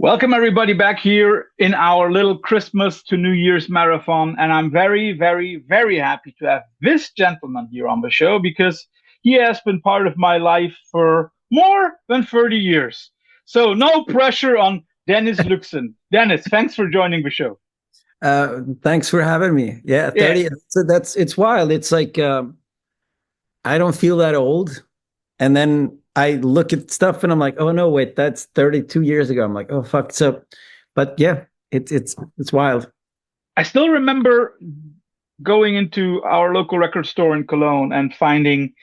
Welcome, everybody, back here in our little Christmas to New Year's marathon. And I'm very, very, very happy to have this gentleman here on the show because he has been part of my life for more than 30 years. So, no pressure on Dennis Lyxzen. Dennis, thanks for joining the show. Thanks for having me. Yeah, Yeah, 30. So it's wild. It's like I don't feel that old. And then I look at stuff and I'm like, oh no, wait, that's 32 years ago. I'm like, oh fuck. So, but yeah, it's wild. I still remember going into our local record store in Cologne and finding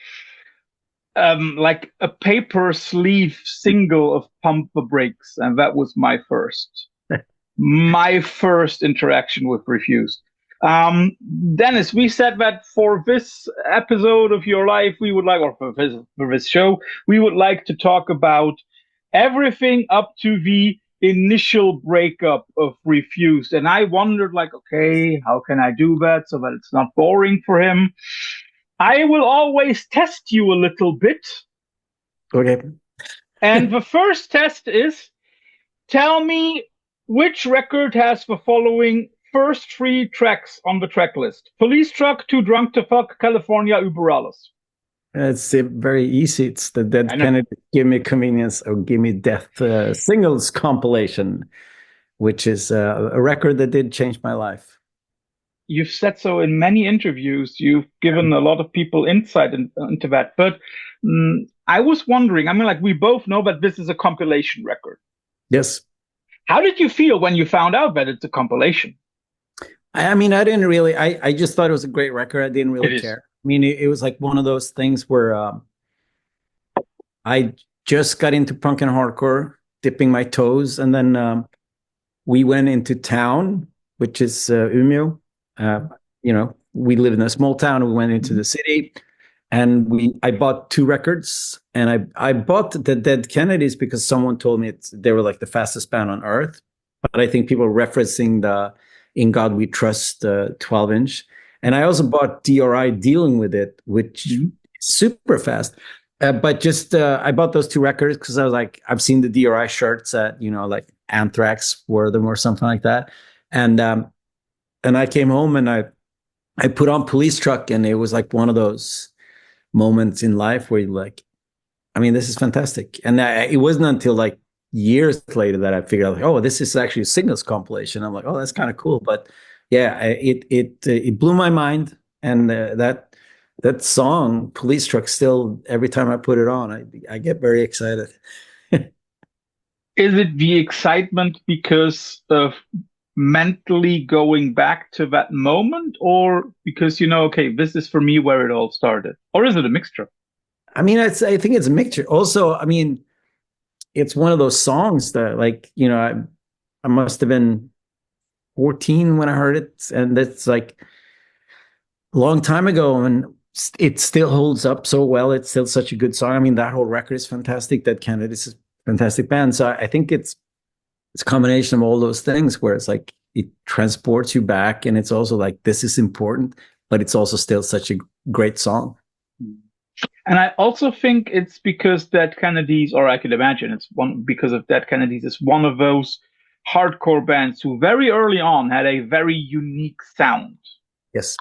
like a paper sleeve single of Pump the Brakes, and that was my first interaction with Refused. Dennis, we said that for this episode of your life, we would like, or for this show, we would like to talk about everything up to the initial breakup of Refused. And I wondered, like, okay, how can I do that so that it's not boring for him? I will always test you a little bit. Okay. And the first test is tell me which record has the following first three tracks on the track list: Police Truck, Too Drunk to Fuck, California, Über Alles. It's very easy. It's the Dead Kennedy Give Me Convenience or Give Me Death singles compilation, which is a record that did change my life. You've said so in many interviews. You've given a lot of people insight into that. But I was wondering, I mean, like, we both know that this is a compilation record. Yes. How did you feel when you found out that it's a compilation? I mean, I didn't really, I just thought it was a great record. I didn't really care. I mean, it was like one of those things where I just got into punk and hardcore, dipping my toes. And then we went into town, which is Umeå. We live in a small town. We went into the city and I bought two records, and I bought the Dead Kennedys because someone told me they were like the fastest band on earth. But I think people are referencing the In God We Trust 12-inch. And I also bought DRI Dealing With It, which is super fast. But just I bought those two records because I was like, I've seen the DRI shirts at, like Anthrax wore them or something like that. And I came home and I put on Police Truck, and it was like one of those moments in life where you're like, I mean, this is fantastic. And it wasn't until like years later that I figured out, like, oh, this is actually a singles compilation. I'm like, oh, that's kind of cool. But yeah, it blew my mind. And that song, Police Truck, still every time I put it on, I get very excited. Is it the excitement because of mentally going back to that moment, or because okay, this is for me where it all started, or is it a mixture? I mean, I think it's a mixture. Also, I mean, it's one of those songs that, like, I must have been 14 when I heard it, and that's like a long time ago, and it still holds up so well. It's still such a good song. I mean, that whole record is fantastic. Dead Kennedys is a fantastic band. So I think it's a combination of all those things where it's like it transports you back, and it's also like, this is important, but it's also still such a great song. And I also think it's because Dead Kennedys, or I could imagine it's because of Dead Kennedys, is one of those hardcore bands who very early on had a very unique sound. Yes.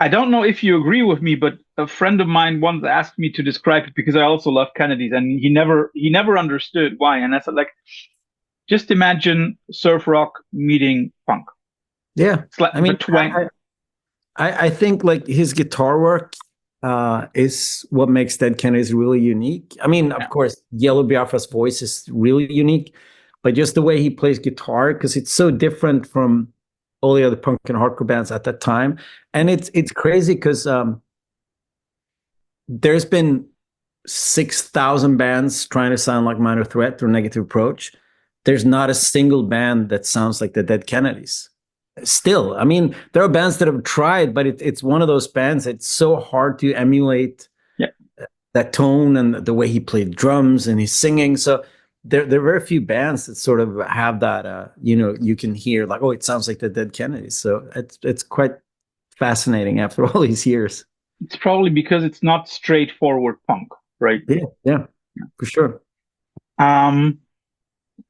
I don't know if you agree with me, but a friend of mine once asked me to describe it because I also love Kennedys, and he never understood why. And I said, like, just imagine surf rock meeting punk. Yeah, it's like, I mean, I think like his guitar work is what makes Dead Kennedys really unique. I mean, of course, Yellow Biafra's voice is really unique, but just the way he plays guitar, because it's so different from all the other punk and hardcore bands at that time. And it's crazy because there's been 6,000 bands trying to sound like Minor Threat or Negative Approach. There's not a single band that sounds like the Dead Kennedys. Still, I mean, there are bands that have tried, but it's one of those bands that's so hard to emulate that tone and the way he played drums and he's singing. So there are very few bands that sort of have that, you can hear like, oh, it sounds like the Dead Kennedys. So it's quite fascinating after all these years. It's probably because it's not straightforward punk, right? Yeah, for sure. Um,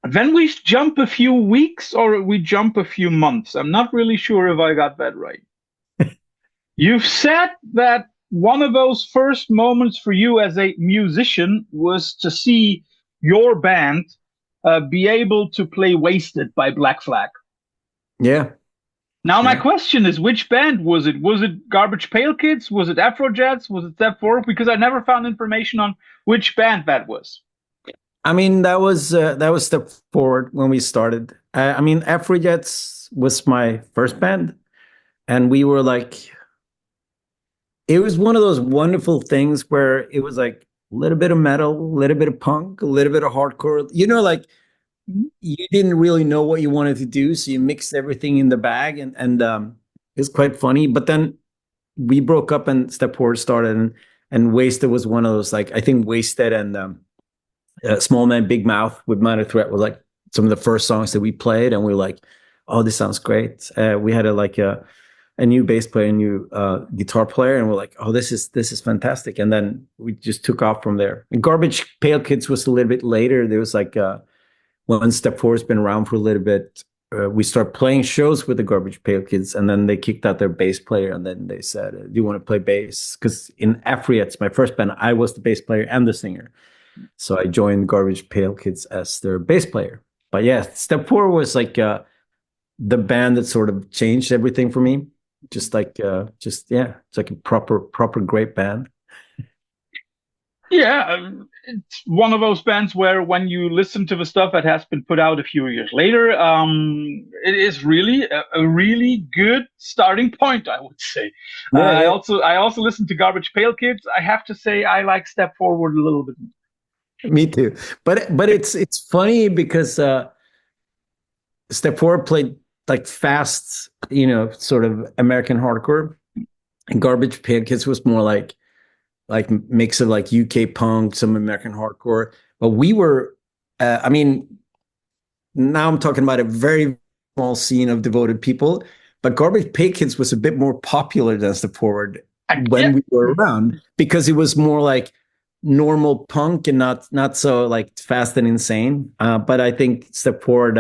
then we jump a few weeks or we jump a few months. I'm not really sure if I got that right. You've said that one of those first moments for you as a musician was to see your band be able to play Wasted by Black Flag. Yeah. Now, my Yeah. question is, which band was it? Was it Garbage Pail Kids? Was it Afrojets? Was it Step Forward? Because I never found information on which band that was. I mean, that was Step Forward when we started. I mean, Afrojets was my first band, and we were like, it was one of those wonderful things where it was like a little bit of metal, a little bit of punk, a little bit of hardcore. You know, like you didn't really know what you wanted to do, so you mixed everything in the bag, and it's quite funny. But then we broke up, and Step Forward started, and Wasted was one of those. Like I think Wasted and Small Man Big Mouth with Minor Threat were like some of the first songs that we played, and we were like, oh, this sounds great. We had a new bass player, a new guitar player, and we're like, oh, this is fantastic. And then we just took off from there. And Garbage Pail Kids was a little bit later. There was like when Step Forward's been around for a little bit, we started playing shows with the Garbage Pail Kids, and then they kicked out their bass player, and then they said, do you want to play bass? Because in Afriets, my first band, I was the bass player and the singer. So I joined Garbage Pail Kids as their bass player. But yeah, Step Forward was like the band that sort of changed everything for me. Just yeah, it's like a proper great band. Yeah, it's one of those bands where when you listen to the stuff that has been put out a few years later, it is really a really good starting point, I would say. Yeah, yeah. I also listen to Garbage Pail Kids. I have to say I like Step Forward a little bit. Me too. But it's funny because Step Forward played like fast, you know, sort of American hardcore, and Garbage Pail Kids was more like mix of like UK punk, some American hardcore. But we were, I mean, now I'm talking about a very small scene of devoted people. But Garbage Pail Kids was a bit more popular than Step Forward when Yeah. we were around because it was more like normal punk and not so like fast and insane. But I think Step Forward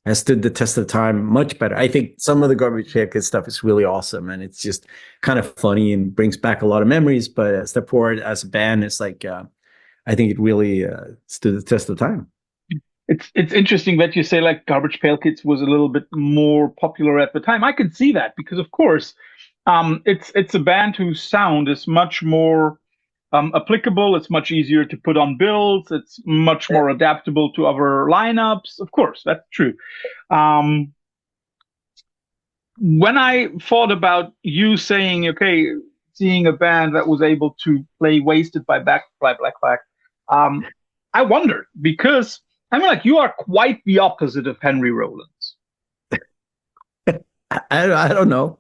has stood the test of time much better. I think some of the Garbage Pail Kids stuff is really awesome, and it's just kind of funny and brings back a lot of memories. But Step Forward as a band is like, I think it really stood the test of time. It's interesting that you say like Garbage Pail Kids was a little bit more popular at the time. I can see that because of course, it's a band whose sound is much more applicable. It's much easier to put on bills. It's much more adaptable to other lineups. Of course, that's true. Um, when I thought about you saying, okay, seeing a band that was able to play Wasted by Black Flag, um, I wondered because I mean, like you are quite the opposite of Henry Rollins. I don't know.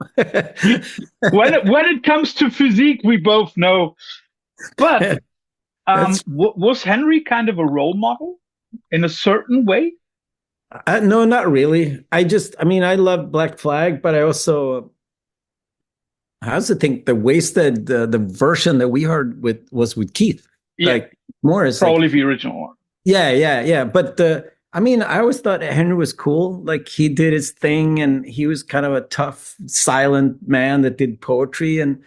When it comes to physique, we both know. But was Henry kind of a role model in a certain way? No, not really. I mean, I love Black Flag, but I also think the Wasted, the version that we heard was with Keith, Yeah, like Morris, probably like, the original one. yeah. But I mean, I always thought Henry was cool. Like he did his thing, and he was kind of a tough, silent man that did poetry. And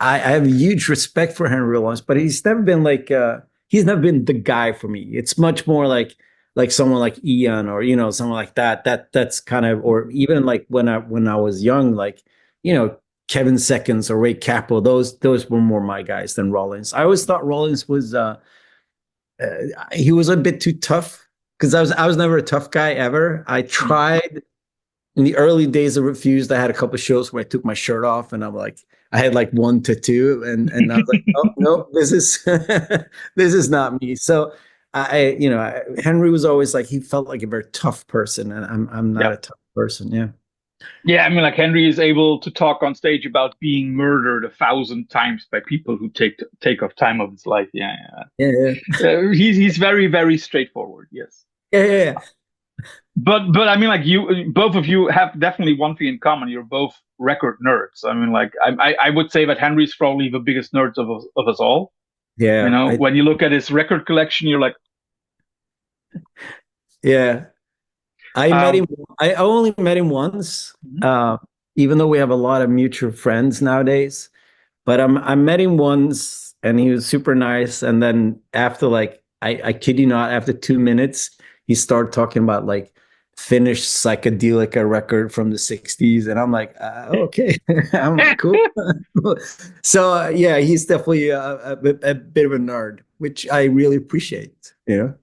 I have huge respect for Henry Rollins, but he's never been like he's never been the guy for me. It's much more like someone like Ian or you know someone like that. That's kind of or even like when I was young, like you know Kevin Seconds or Ray Capo. Those were more my guys than Rollins. I always thought Rollins was he was a bit too tough because I was never a tough guy ever. I tried in the early days of Refused. I had a couple of shows where I took my shirt off and I'm like I had like one tattoo and I was like oh no this is this is not me. So I you know Henry was always like he felt like a very tough person and I'm not Yeah. a tough person. Yeah. Yeah, I mean, like Henry is able to talk on stage about being murdered 1,000 times by people who take off time of his life. Yeah, Yeah. he's very very straightforward. Yes, Yeah. but I mean, like you, both of you have definitely one thing in common. You're both record nerds. I mean, like I would say that Henry's probably the biggest nerds of us all. You Yeah. know, when you look at his record collection, you're like, Yeah. I met Um, him. I only met him once, mhm. even though we have a lot of mutual friends nowadays. But I met him once, and he was super nice. And then after like, I kid you not, after 2 minutes, he started talking about like Finnish psychedelic record from the '60s, and I'm like, okay, I'm like, cool. So yeah, he's definitely a bit of a nerd, which I really appreciate. You know.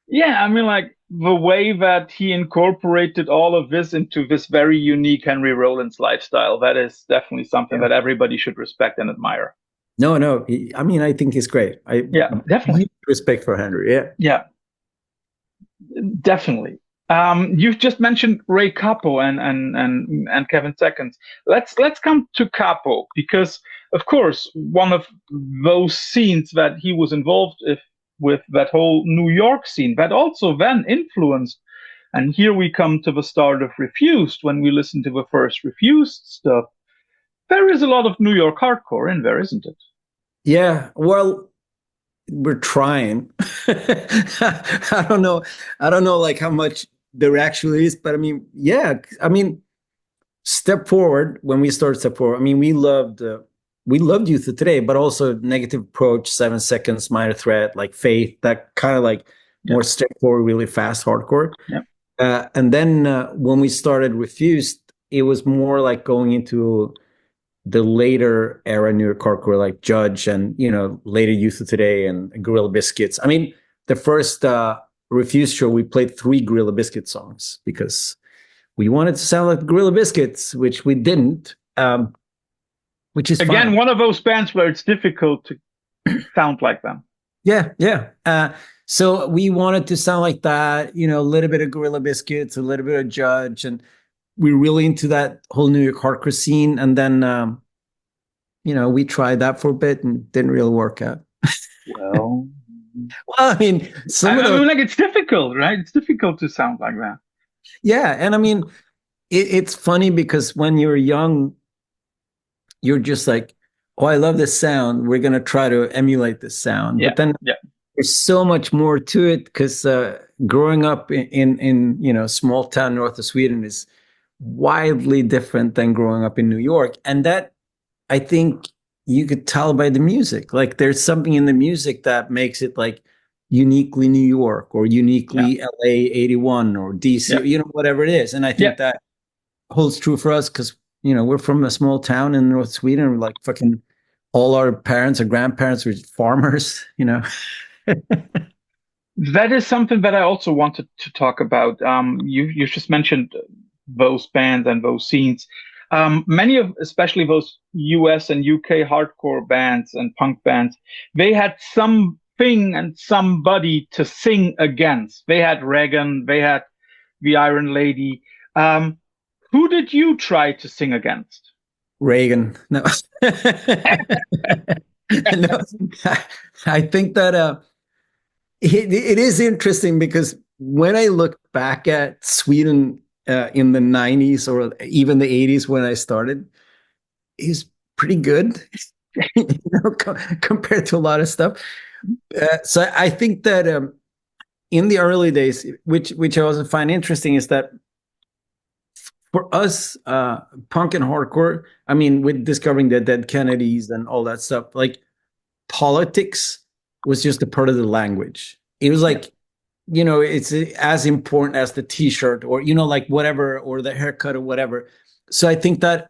Yeah, I mean, like the way that he incorporated all of this into this very unique Henry Rollins lifestyle, that is definitely something Yeah. that everybody should respect and admire. No, no. I mean, I think he's great. I Yeah, definitely. huge respect for Henry. Yeah. Yeah, definitely. You've just mentioned Ray Capo and Kevin Seconds. Let's come to Capo because, of course, one of those scenes that he was involved with that whole New York scene that also then influenced. And here we come to the start of Refused. When we listen to the first Refused stuff, there is a lot of New York hardcore in there, isn't it? Yeah. Well, we're trying. I don't know. I don't know like how much there actually is, but I mean, yeah. I mean, Step Forward, when we started Step Forward, I mean, we loved Youth of Today, but also Negative Approach, 7 Seconds, Minor Threat, like Faith, that kind of like Yeah, more Step Forward, really fast hardcore. yeah, And then when we started Refused, it was more like going into the later era New York hardcore, like Judge and later Youth of Today and Gorilla Biscuits. I mean, the first Refused show, we played 3 Gorilla Biscuit songs because we wanted to sound like Gorilla Biscuits, which we didn't, which is again, fine. one of those bands where it's difficult to sound like them. Yeah, yeah. So we wanted to sound like that, a little bit of Gorilla Biscuits, a little bit of Judge, and we're really into that whole New York hardcore scene. And then, we tried that for a bit and didn't really work out. Well, Well, I mean, some of I those, mean, like it's difficult, right? It's difficult to sound like that. yeah. And I mean, it's funny because when you're young, you're just like, oh, I love this sound. We're going to try to emulate this sound. Yeah, But then yeah, there's so much more to it because growing up in small town north of Sweden is wildly different than growing up in New York. And that, I think, you could tell by the music. Like there's something in the music that makes it like uniquely New York or yeah, uniquely LA 81 or DC, yeah, or, whatever it is. And I yeah. think that holds true for us because, we're from a small town in North Sweden. We're like fucking all our parents or grandparents were farmers. That is something that I also wanted to talk about. You just mentioned those bands and those scenes. Many of, especially those US and UK hardcore bands and punk bands, they had something and somebody to sing against. They had Reagan, they had the Iron Lady. Um, who did you try to sing against? Reagan. No. No. I think that it is interesting because when I look back at Sweden in the 90s or even the 80s when I started, is pretty good compared to a lot of stuff. So I think that in the early days, which I also find interesting, is that for us, punk and hardcore, I mean, with discovering the Dead Kennedys and all that stuff, like politics was just a part of the language. It was Yeah, like, it's as important as the t-shirt or, like whatever, or the haircut or whatever. So I think that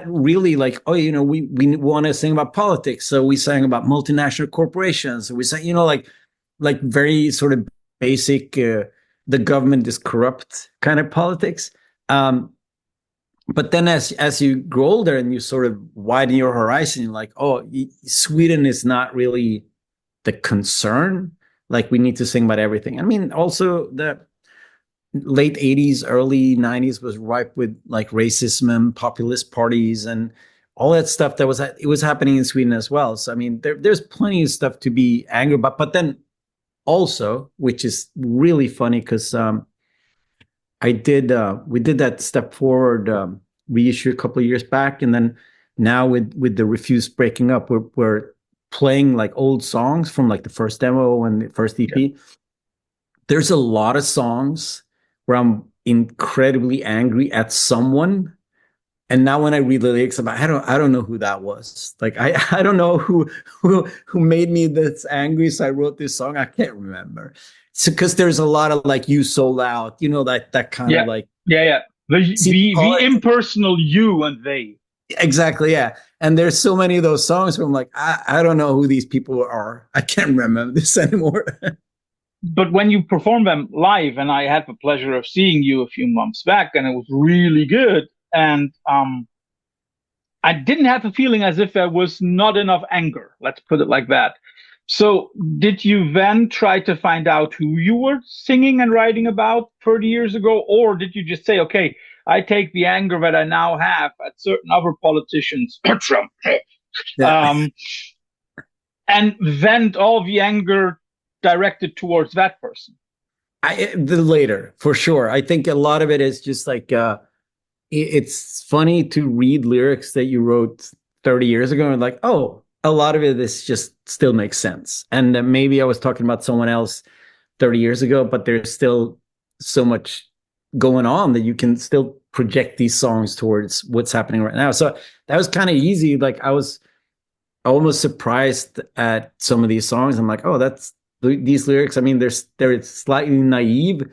really like, oh, we want to sing about politics. So we sang about multinational corporations. So we sang, like very sort of basic, the government is corrupt kind of politics. Um, but then as you grow older and you sort of widen your horizon, you're like, oh, Sweden is not really the concern. Like we need to sing about everything. I mean, also the late 80s, early 90s was ripe with like racism and populist parties and all that stuff that was happening in Sweden as well. So I mean, there's plenty of stuff to be angry about. But then also, which is really funny because we did that Step Forward reissue a couple of years back, and then now with the Refuse breaking up, we're playing like old songs from like the first demo and the first yeah. EP. there's a lot of songs where I'm incredibly angry at someone. And now when I read the lyrics, I don't know who that was. Like I don't know who made me this angry. So I wrote this song. I can't remember. So because there's a lot of like "you sold out," that kind of like the impersonal you and they. Exactly, yeah. And there's so many of those songs where I'm like, I don't know who these people are. I can't remember this anymore. But when you perform them live, and I had the pleasure of seeing you a few months back, and it was really good. And I didn't have a feeling as if there was not enough anger. Let's put it like that. So, did you then try to find out who you were singing and writing about 30 years ago, or did you just say, okay, I take the anger that I now have at certain other politicians, and vent all the anger directed towards that person? The later, for sure. I think a lot of it is just like it's funny to read lyrics that you wrote 30 years ago and like, oh, a lot of it is just still makes sense. And maybe I was talking about someone else 30 years ago, but there's still so much going on that you can still project these songs towards what's happening right now. So that was kind of easy. Like I was almost surprised at some of these songs. I'm like, oh, these lyrics. I mean, they're slightly naive,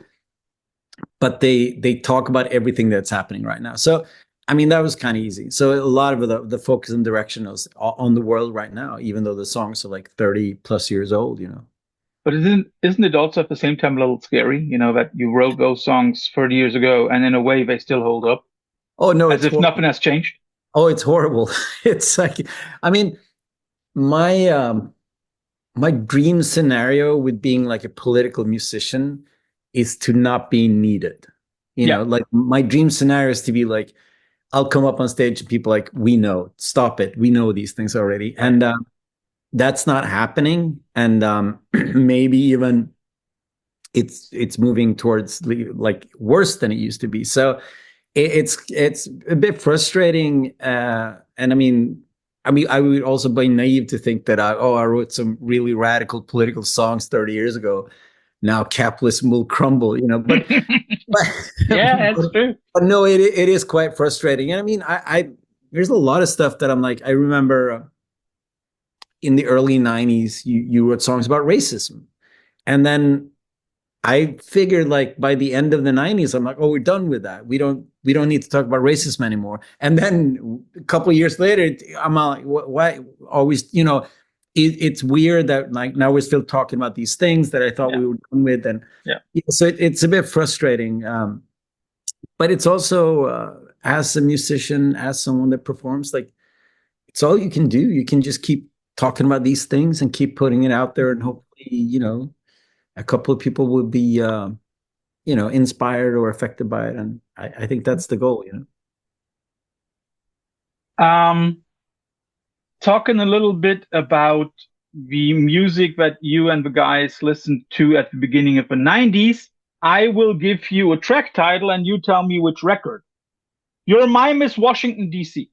but they talk about everything that's happening right now. So I mean, that was kind of easy. So a lot of the focus and direction was on the world right now, even though the songs are like 30 plus years old, But isn't it also at the same time a little scary, that you wrote those songs 30 years ago and in a way they still hold up? Oh no, as if nothing has changed. Oh, it's horrible. It's like, I mean, my dream scenario with being like a political musician is to not be needed. Like my dream scenario is to be like, I'll come up on stage and people like, we know, stop it. We know these things already. And that's not happening. And maybe even it's moving towards like worse than it used to be. So it's a bit frustrating. And I mean, I would also be naive to think that I wrote some really radical political songs 30 years ago. Now capitalism will crumble, but yeah, that's true. But no, it is quite frustrating. And I mean, I there's a lot of stuff that I'm like, I remember in the early 90s, you wrote songs about racism. And then I figured like by the end of the 90s, I'm like, oh, we're done with that. We don't need to talk about racism anymore. And then a couple of years later, I'm like, why always, it's weird that like now we're still talking about these things that I thought we were done with. And so it's a bit frustrating. But it's also as a musician, as someone that performs, like it's all you can do. You can just keep talking about these things and keep putting it out there, and hopefully, a couple of people will be, inspired or affected by it. And I think that's the goal, Talking a little bit about the music that you and the guys listened to at the beginning of the 90s, I will give you a track title and you tell me which record. Your Mime is Washington, D.C.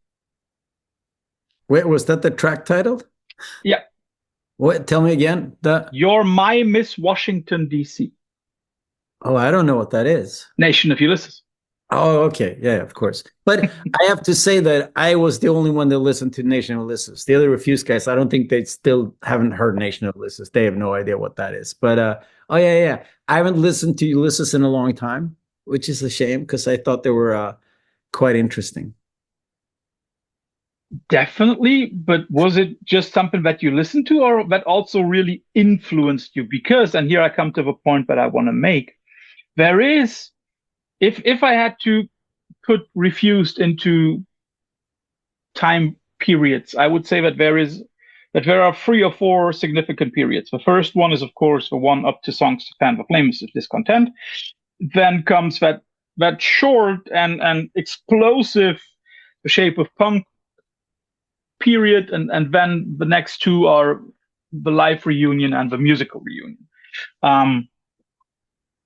Wait, was that the track title? Yeah. What? Tell me again. Your Mime is Washington, D.C. Oh, I don't know what that is. Nation of Ulysses. Oh, okay. Yeah, of course. But I have to say that I was the only one that listened to Nation of Ulysses. The other Refused guys, I don't think they still haven't heard Nation of Ulysses. They have no idea what that is. But yeah. I haven't listened to Ulysses in a long time, which is a shame because I thought they were quite interesting. Definitely, but was it just something that you listened to or that also really influenced you? Because, and here I come to the point that I want to make, there is, if I had to put Refused into time periods, I would say that there are 3 or 4 significant periods. The first one is, of course, the one up to Songs to Fan the Flames of Discontent. Then comes that short and explosive The Shape of Punk period, and then the next 2 are the live reunion and the musical reunion.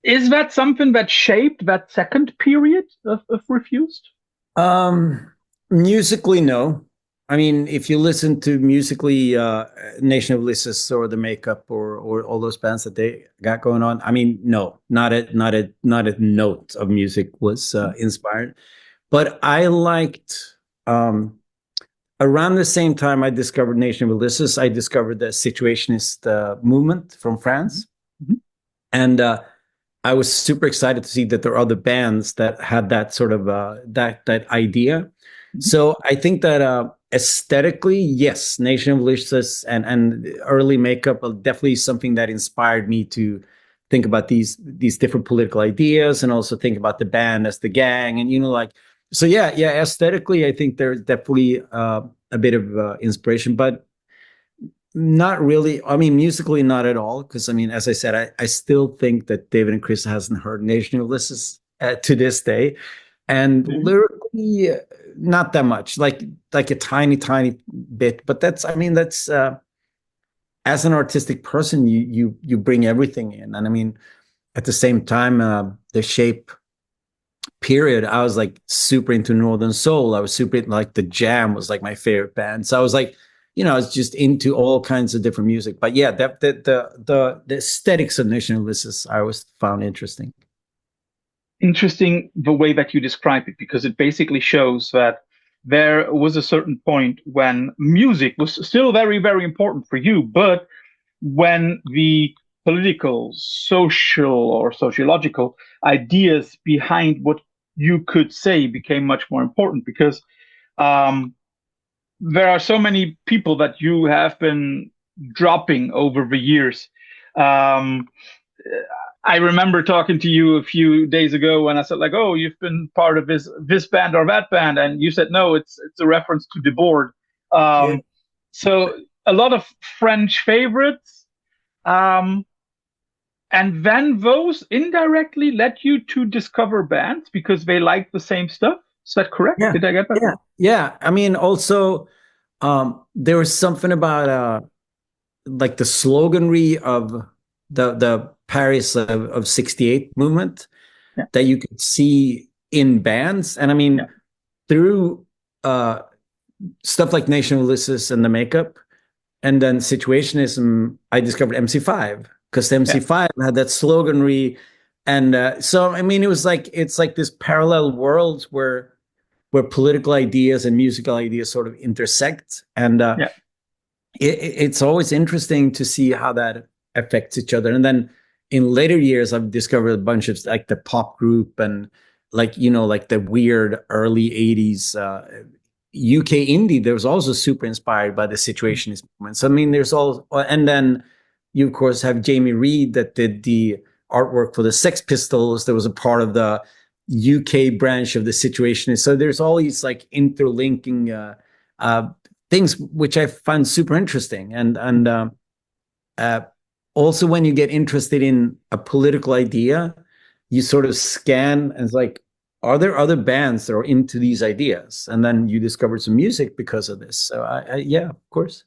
Is that something that shaped that second period of Refused? Musically, no. I mean, if you listen to musically, Nation of Ulysses or the Makeup or all those bands that they got going on, I mean, no, not a note of music was inspired. But I liked around the same time I discovered Nation of Ulysses, I discovered the Situationist movement from France, Mm-hmm. and I was super excited to see that there are other bands that had that sort of that idea. Mm-hmm. So I think that aesthetically, yes, Nation of Ulysses and early Makeup are definitely something that inspired me to think about these different political ideas and also think about the band as the gang and like. So yeah, aesthetically, I think there's definitely a bit of inspiration, but not really. I mean, musically, not at all. Because I mean, as I said, I still think that David and Chris hasn't heard Nation of Ulysses to this day, and Mm-hmm. lyrically, not that much. Like a tiny bit. But that's. I mean, that's as an artistic person, you bring everything in, and I mean, at the same time, the Shape period, I was like super into Northern Soul. I was super like the Jam was like my favorite band. So I was like, I was just into all kinds of different music. But yeah, the aesthetics of Nation of Ulysses I always found interesting. Interesting the way that you describe it, because it basically shows that there was a certain point when music was still very, very important for you, but when the political, social, or sociological ideas behind what you could say became much more important, because um, there are so many people that you have been dropping over the years. Um, I remember talking to you a few days ago when I said like, "Oh, you've been part of this band or that band," and you said, "No, it's a reference to the board." Yeah. Um, so a lot of French favorites, um, and then those indirectly led you to discover bands because they like the same stuff. Is that correct? Yeah. Did I get that right? Yeah. I mean, also, there was something about like the sloganry of the Paris of '68 movement Yeah, that you could see in bands. And I yeah, mean, through uh, stuff like Nation of Ulysses and the Makeup, and then Situationism, I discovered MC5 because yeah. MC5 had that sloganry. And so, I mean, it's like this parallel world where political ideas and musical ideas sort of intersect. And Yeah. it's always interesting to see how that affects each other. And then in later years, I've discovered a bunch of like the pop group and like, like the weird early 80s UK indie. There was also super inspired by the Situationist movement. So, I mean, there's all, and then you, of course, have Jamie Reed that did the artwork for the Sex Pistols. There was a part of the UK branch of the Situationist. So there's all these like interlinking uh, things which I find super interesting. And uh, also when you get interested in a political idea, you sort of scan and it's like, are there other bands that are into these ideas? And then you discover some music because of this. So yeah, of course.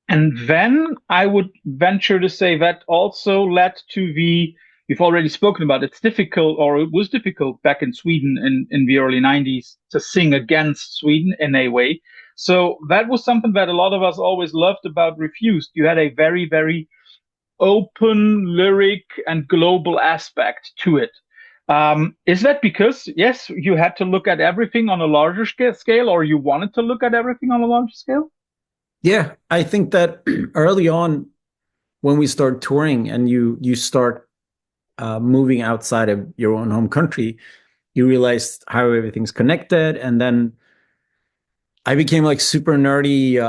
And then I would venture to say that also led to you've already spoken about it's difficult, or it was difficult back in Sweden in the early 90s to sing against Sweden in a way. So that was something that a lot of us always loved about Refused. You had a very, very open lyric and global aspect to it. Is that because, yes, you had to look at everything on a larger scale, or you wanted to look at everything on a larger scale? Yeah, I think that early on when we start touring and you start moving outside of your own home country, you realize how everything's connected. And then I became like super nerdy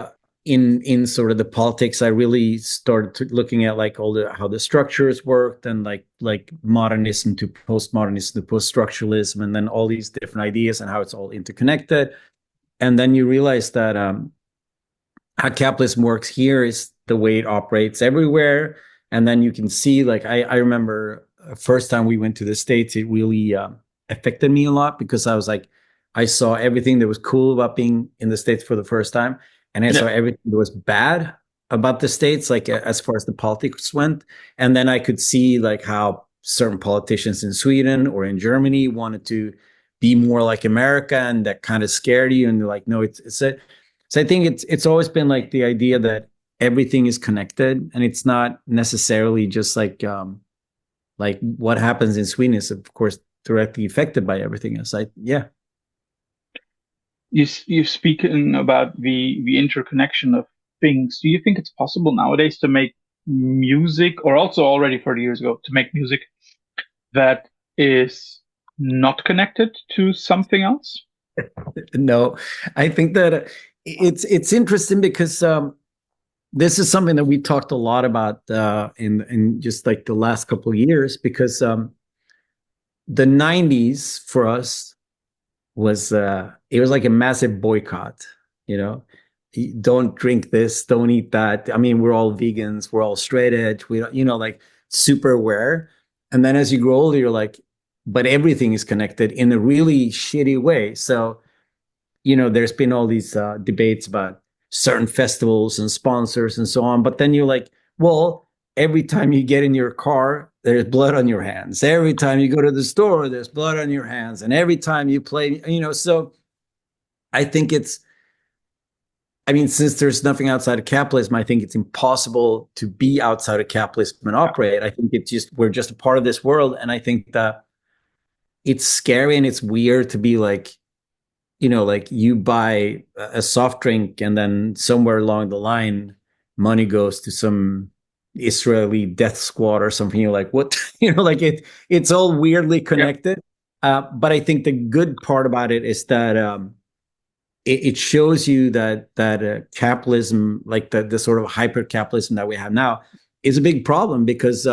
in sort of the politics. I really started looking at like all the how the structures worked and like modernism to postmodernism to post-structuralism, and then all these different ideas and how it's all interconnected. And then you realize that how capitalism works here is the way it operates everywhere. And then you can see, like, I remember first time we went to the States, it really affected me a lot because I was like, I saw everything that was cool about being in the States for the first time. And I Yeah. saw everything that was bad about the States, like as far as the politics went. And then I could see like how certain politicians in Sweden or in Germany wanted to be more like America, and that kind of scared you. And they're like, no, it's a So I think it's always been like the idea that everything is connected, and it's not necessarily just like what happens in Sweden is of course directly affected by everything else. Yeah. You've spoken about the interconnection of things. Do you think it's possible nowadays to make music, or also already 30 years ago, to make music that is not connected to something else? No, I think that it's interesting because this is something that we talked a lot about in just like the last couple of years, because the 90s for us was it was like a massive boycott, you know. Don't drink this, don't eat that. I mean, we're all vegans, we're all straight edge, we don't, you know, like super aware. And then as you grow older, you're like, but everything is connected in a really shitty way. So, you know, there's been all these debates about certain festivals and sponsors and so on. But then you're like, well, every time you get in your car, there's blood on your hands. Every time you go to the store, there's blood on your hands. And every time you play, you know, so I think I mean, since there's nothing outside of capitalism, I think it's impossible to be outside of capitalism and operate. I think we're just a part of this world. And I think that it's scary and it's weird to be like, you know, like you buy a soft drink and then somewhere along the line, money goes to some Israeli death squad or something. You're like, what? You know, like it's all weirdly connected. But I think the good part about it is that it shows you that capitalism, like the sort of hyper capitalism that we have now, is a big problem because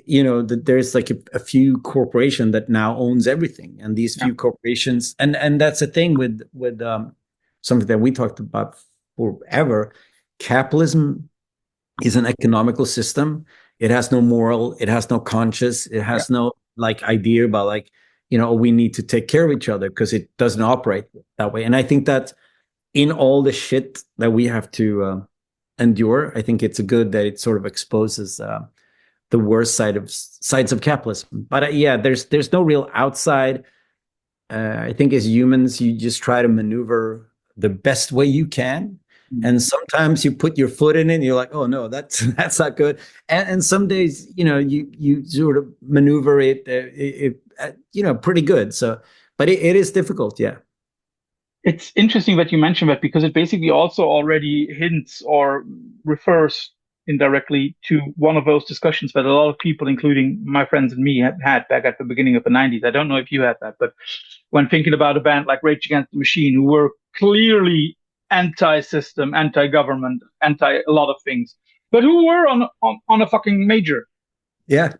you know there's like a few corporation that now owns everything, and these few corporations, and that's the thing with something that we talked about forever. Capitalism is an economical system. It has no moral. It has no conscience. It has no like idea about like, you know, we need to take care of each other because it doesn't operate that way. And I think that in all the shit that we have to endure, I think it's good that it sort of exposes the worst sides of capitalism. But yeah, there's no real outside. I think as humans, you just try to maneuver the best way you can. And sometimes you put your foot in it and you're like, oh no, that's not good. And some days, you know, you sort of maneuver it you know, pretty good. So, but it is difficult. Yeah. It's interesting that you mentioned that, because it basically also already hints or refers indirectly to one of those discussions that a lot of people, including my friends and me, had back at the beginning of the 90s. I don't know if you had that, but when thinking about a band like Rage Against the Machine, who were clearly anti-system, anti-government, anti a lot of things, but who were on a fucking major. Yeah.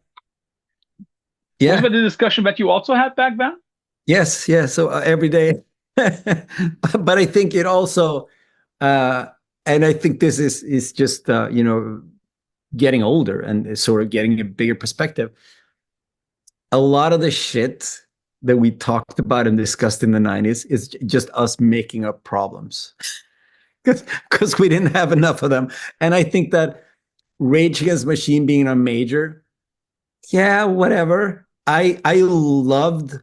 Was that the discussion that you also had back then? Yes. Yeah. So every day. But I think it also, and I think this is just you know, getting older and sort of getting a bigger perspective. A lot of the shit that we talked about and discussed in the 90s is just us making up problems because we didn't have enough of them. And I think that Rage Against the Machine being a major, yeah, whatever. I loved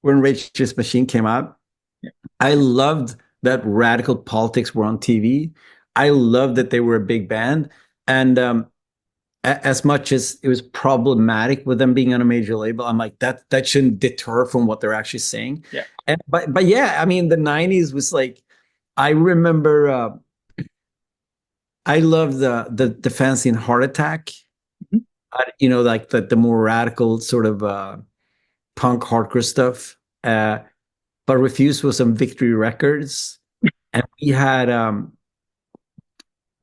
when Rage Against the Machine came out. I loved that radical politics were on TV. I loved that they were a big band. And as much as it was problematic with them being on a major label, I'm like, that shouldn't deter from what they're actually saying. Yeah. But yeah, I mean, the 90s was like, I remember I loved the fancy Heart Attack. You know, like the more radical sort of punk hardcore stuff. But Refused was on Victory Records, and we had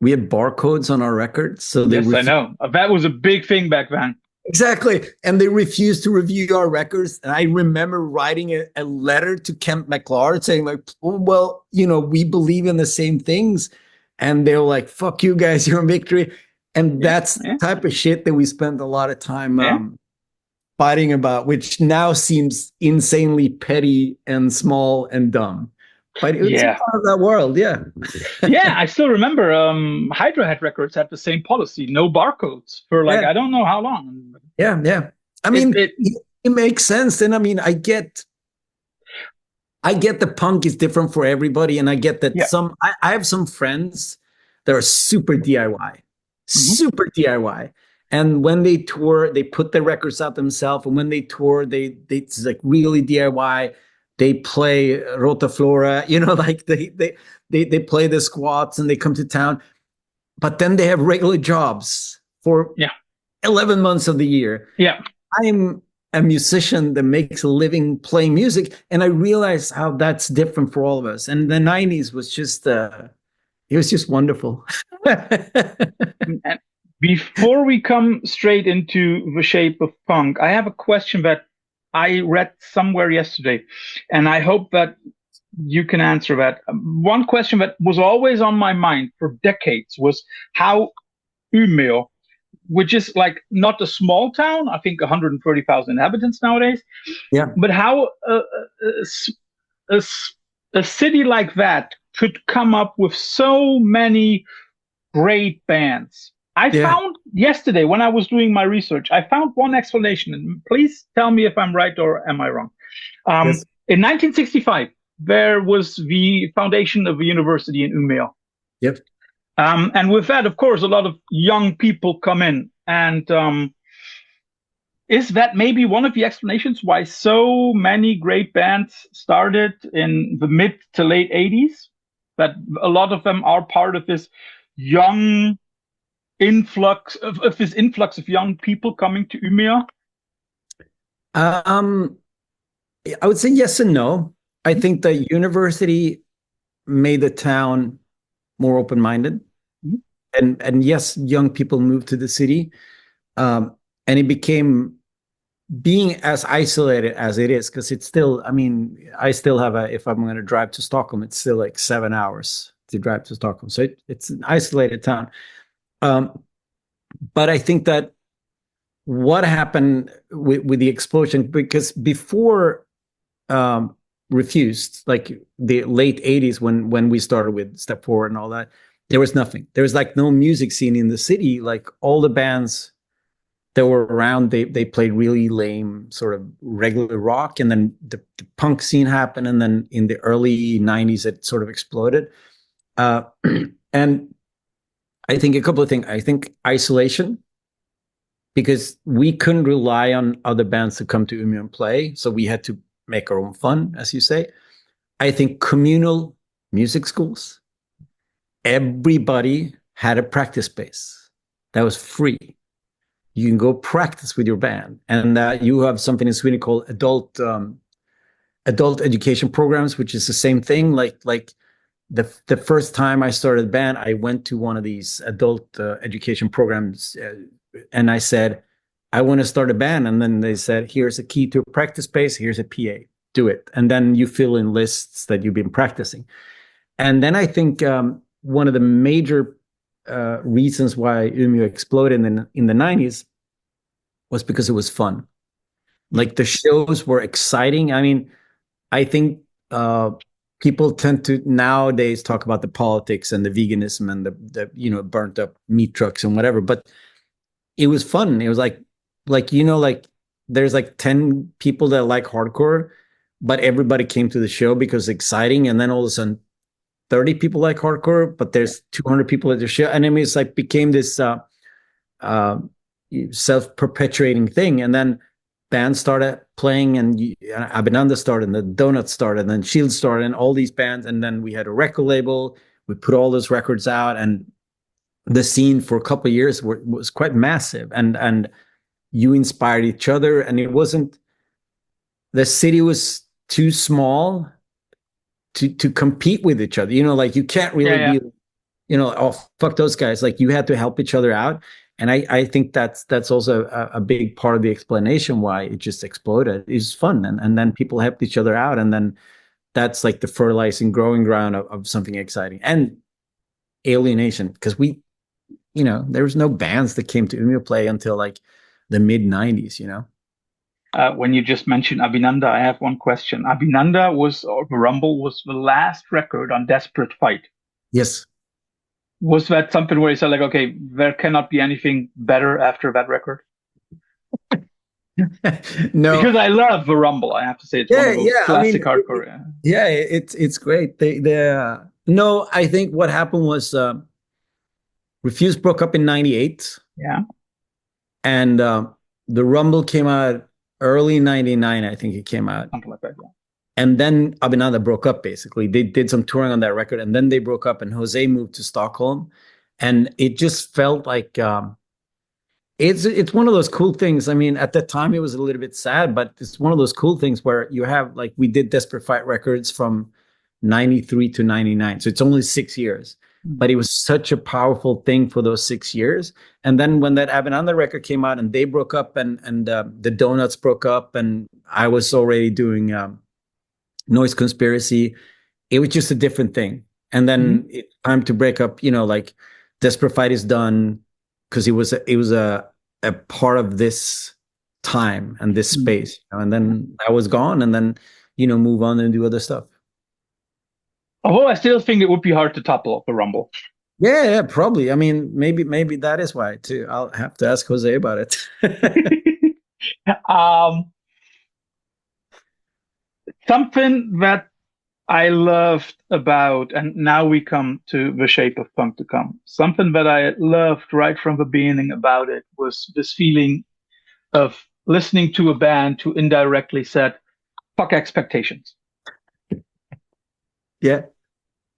barcodes on our records. So yes, I know that was a big thing back then. Exactly, and they refused to review our records. And I remember writing a letter to Kent McLeod saying like, oh, well, you know, we believe in the same things, and they were like, "Fuck you guys, you're on Victory," and that's the type of shit that we spent a lot of time. Fighting about, which now seems insanely petty and small and dumb, but it's a part of that world. Yeah. I still remember Hydra Head Records had the same policy, no barcodes for like I don't know how long. I mean, it makes sense. And I mean, I I get the punk is different for everybody, and I get that Yeah. I have some friends that are super DIY, super DIY. And when they tour, they put the records out themselves. And when they tour, they it's like really DIY. They play Rota Flora, like they play the squats and they come to town. But then they have regular jobs for 11 months of the year. Yeah. I'm a musician that makes a living playing music, and I realized how that's different for all of us. And the 90s was just it was just wonderful. And before we come straight into the shape of punk, I have a question that I read somewhere yesterday, and I hope that you can answer that. One question that was always on my mind for decades was how Umeå, which is like not a small town, I think 130,000 inhabitants nowadays, but how a city like that could come up with so many great bands. I found yesterday when I was doing my research, I found one explanation, and please tell me if I'm right or am I wrong. In 1965, there was the foundation of a university in Umeå. Yep. And with that, of course, a lot of young people come in. And is that maybe one of the explanations why so many great bands started in the mid to late 80s? That a lot of them are part of this young influx of this influx of young people coming to Umeå? I would say yes and no. I think the university made the town more open-minded. And yes, young people moved to the city. And it became being as isolated as it is, because it's still, I mean, I still have if I'm going to drive to Stockholm, it's still like 7 hours to drive to Stockholm. So it's an isolated town. But I think that what happened with the explosion, because before Refused, like the late 80s, when we started with Step Forward and all that, there was nothing. There was like no music scene in the city. Like all the bands that were around, they played really lame sort of regular rock, and then the punk scene happened, and then in the early 90s it sort of exploded. And I think a couple of things. I think isolation, because we couldn't rely on other bands to come to Umeå and play, so we had to make our own fun, as you say. I think communal music schools, everybody had a practice space that was free. You can go practice with your band, and you have something in Sweden called adult education programs, which is the same thing. Like the first time I started a band, I went to one of these adult education programs, and I said, I want to start a band. And then they said, here's a key to a practice space. Here's a PA. Do it. And then you fill in lists that you've been practicing. And then I think one of the major reasons why Umeå exploded in the 90s was because it was fun. Like the shows were exciting. I mean, I think people tend to nowadays talk about the politics and the veganism and the burnt up meat trucks and whatever, but it was fun. It was like there's like 10 people that like hardcore, but everybody came to the show because it's exciting. And then all of a sudden 30 people like hardcore, but there's 200 people at the show. And I mean, it's like became this self-perpetuating thing. And then bands started playing, and Abinanda started, and the Donuts started, and then Shield started, and all these bands. And then we had a record label. We put all those records out, and the scene for a couple of years was quite massive. And you inspired each other, and it wasn't, the city was too small to compete with each other. Like you can't really be, oh, fuck those guys. Like you had to help each other out. And I think that's also a big part of the explanation why it just exploded. It's fun. And then people helped each other out. And then that's like the fertilizing growing ground of something exciting. And alienation, because there was no bands that came to Umeå play until like the mid 90s, When you just mentioned Abinanda, I have one question. Abinanda Rumble was the last record on Desperate Fight. Yes. Was that something where you said like, okay, there cannot be anything better after that record? No, Because I love the Rumble. I have to say it's one yeah, of those yeah. I mean, classic hardcore. Yeah. yeah, it's great. No, I think what happened was Refuse broke up in '98, Yeah. and the Rumble came out early '99. I think it came out, Something like that. Yeah. and then Abinanda broke up. Basically, they did some touring on that record, and then they broke up, and Jose moved to Stockholm, and it just felt like it's one of those cool things. I mean, at the time it was a little bit sad, but it's one of those cool things where you have like we did Desperate Fight Records from '93 to '99, so it's only 6 years. But it was such a powerful thing for those 6 years. And then when that Avenanda record came out and they broke up and the Donuts broke up and I was already doing Noise Conspiracy, it was just a different thing. And then it time to break up, like Desperate Fight is done because it was a part of this time and this space, and then I was gone, and then move on and do other stuff. Although I still think it would be hard to topple the Rumble. Yeah, probably. I mean, maybe that is why too. I'll have to ask Jose about it. Something that I loved about, and now we come to the shape of punk to come. Something that I loved right from the beginning about it was this feeling of listening to a band who indirectly said, fuck expectations. Yeah.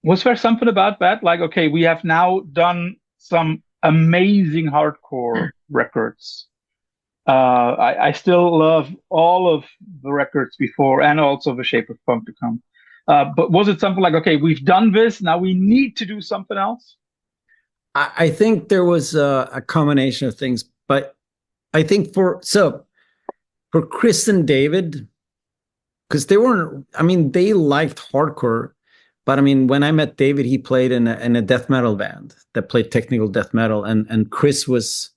Was there something about that? Like, okay, we have now done some amazing hardcore records. I still love all of the records before and also the shape of punk to come. But was it something like, okay, we've done this, now we need to do something else? I think there was a combination of things, but I think for Chris and David, because they weren't, I mean, they liked hardcore, but I mean, when I met David, he played in a death metal band that played technical death metal, and Chris was,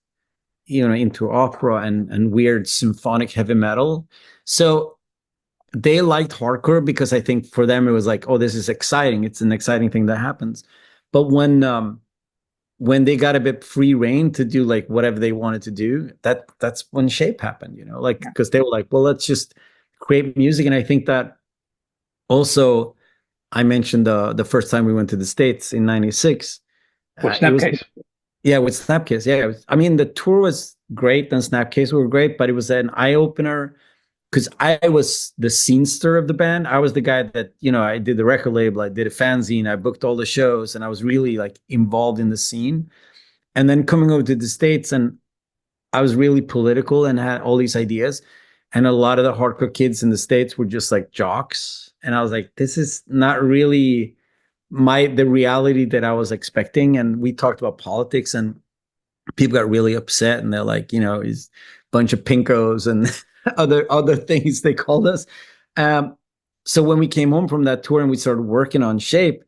into opera and weird symphonic heavy metal. So they liked hardcore because I think for them it was like, oh, this is exciting. It's an exciting thing that happens. But when they got a bit free reign to do like whatever they wanted to do, that's when Shape happened, like because they were like, well, let's just create music. And I think that also I mentioned the first time we went to the States in '96. With It was Snapcase. yeah, with Snapcase. Yeah, I mean the tour was great and Snapcase were great, but it was an eye opener because I was the scenester of the band. I was the guy that, I did the record label, I did a fanzine, I booked all the shows, and I was really like involved in the scene. And then coming over to the States, and I was really political and had all these ideas. And a lot of the hardcore kids in the States were just like jocks. And I was like, this is not really the reality that I was expecting. And we talked about politics and people got really upset and they're like, he's a bunch of pinkos and other things they called us. So when we came home from that tour and we started working on Shape,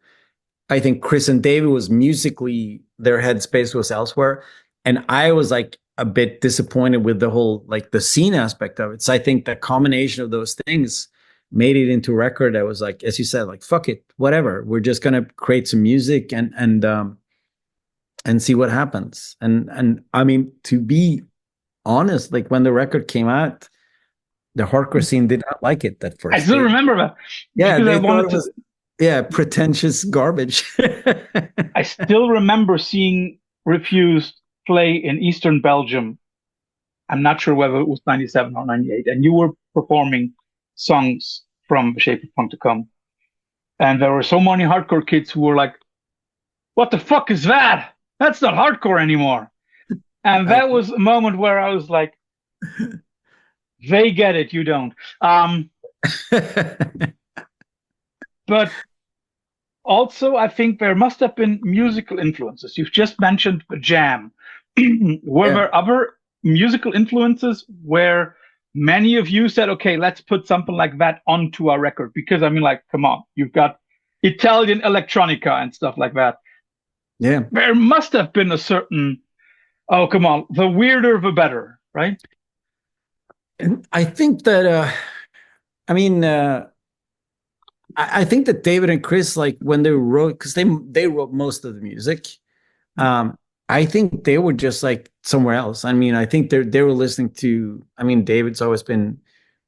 I think Chris and David was musically, their headspace was elsewhere. And I was like a bit disappointed with the whole, like the scene aspect of it. So I think the combination of those things made it into a record that was like, as you said, like, fuck it, whatever. We're just going to create some music and see what happens. And I mean, to be honest, like when the record came out, the hardcore scene did not like it at first. I still remember that. Yeah, they thought it was pretentious garbage. I still remember seeing Refused play in Eastern Belgium. I'm not sure whether it was '97 or '98, and you were performing songs from The Shape of Punk to Come. And there were so many hardcore kids who were like, what the fuck is that? That's not hardcore anymore. And that was a moment where I was like, they get it, you don't. But also, I think there must have been musical influences. You've just mentioned Jam. Were there other musical influences where many of you said, okay, let's put something like that onto our record? Because I mean, like, come on, you've got Italian electronica and stuff like that. Yeah. There must have been a certain, oh, come on, the weirder, the better, right? And I think that, I think that David and Chris, like when they wrote, because they wrote most of the music, I think they were just like somewhere else. I mean, I think they were listening to. I mean, David's always been,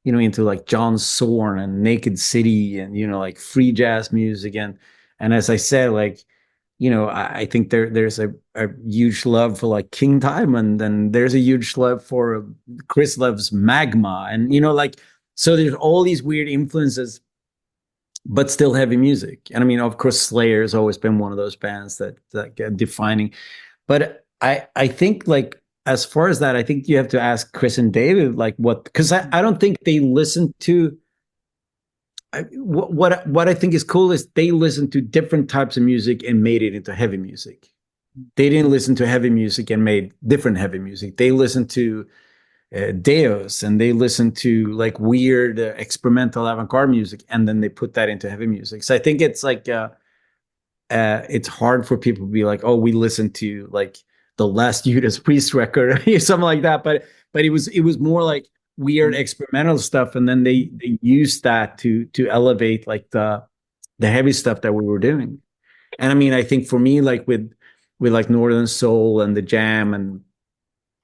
into like John Zorn and Naked City and like free jazz music and as I said, like I think there's a huge love for like King Diamond, and there's a huge love for Chris loves Magma, and like so there's all these weird influences, but still heavy music. And I mean, of course, Slayer has always been one of those bands that get defining. But I think like as far as that, I think you have to ask Chris and David like what, because I don't think they listen to. What I think is cool is they listen to different types of music and made it into heavy music. They didn't listen to heavy music and made different heavy music. They listened to Deus, and they listened to like weird experimental avant-garde music, and then they put that into heavy music. So I think it's like it's hard for people to be like, oh, we listened to like the last Judas Priest record or something like that. But it was more like weird experimental stuff, and then they used that to elevate like the heavy stuff that we were doing. And I mean, I think for me, like with like Northern Soul and the Jam and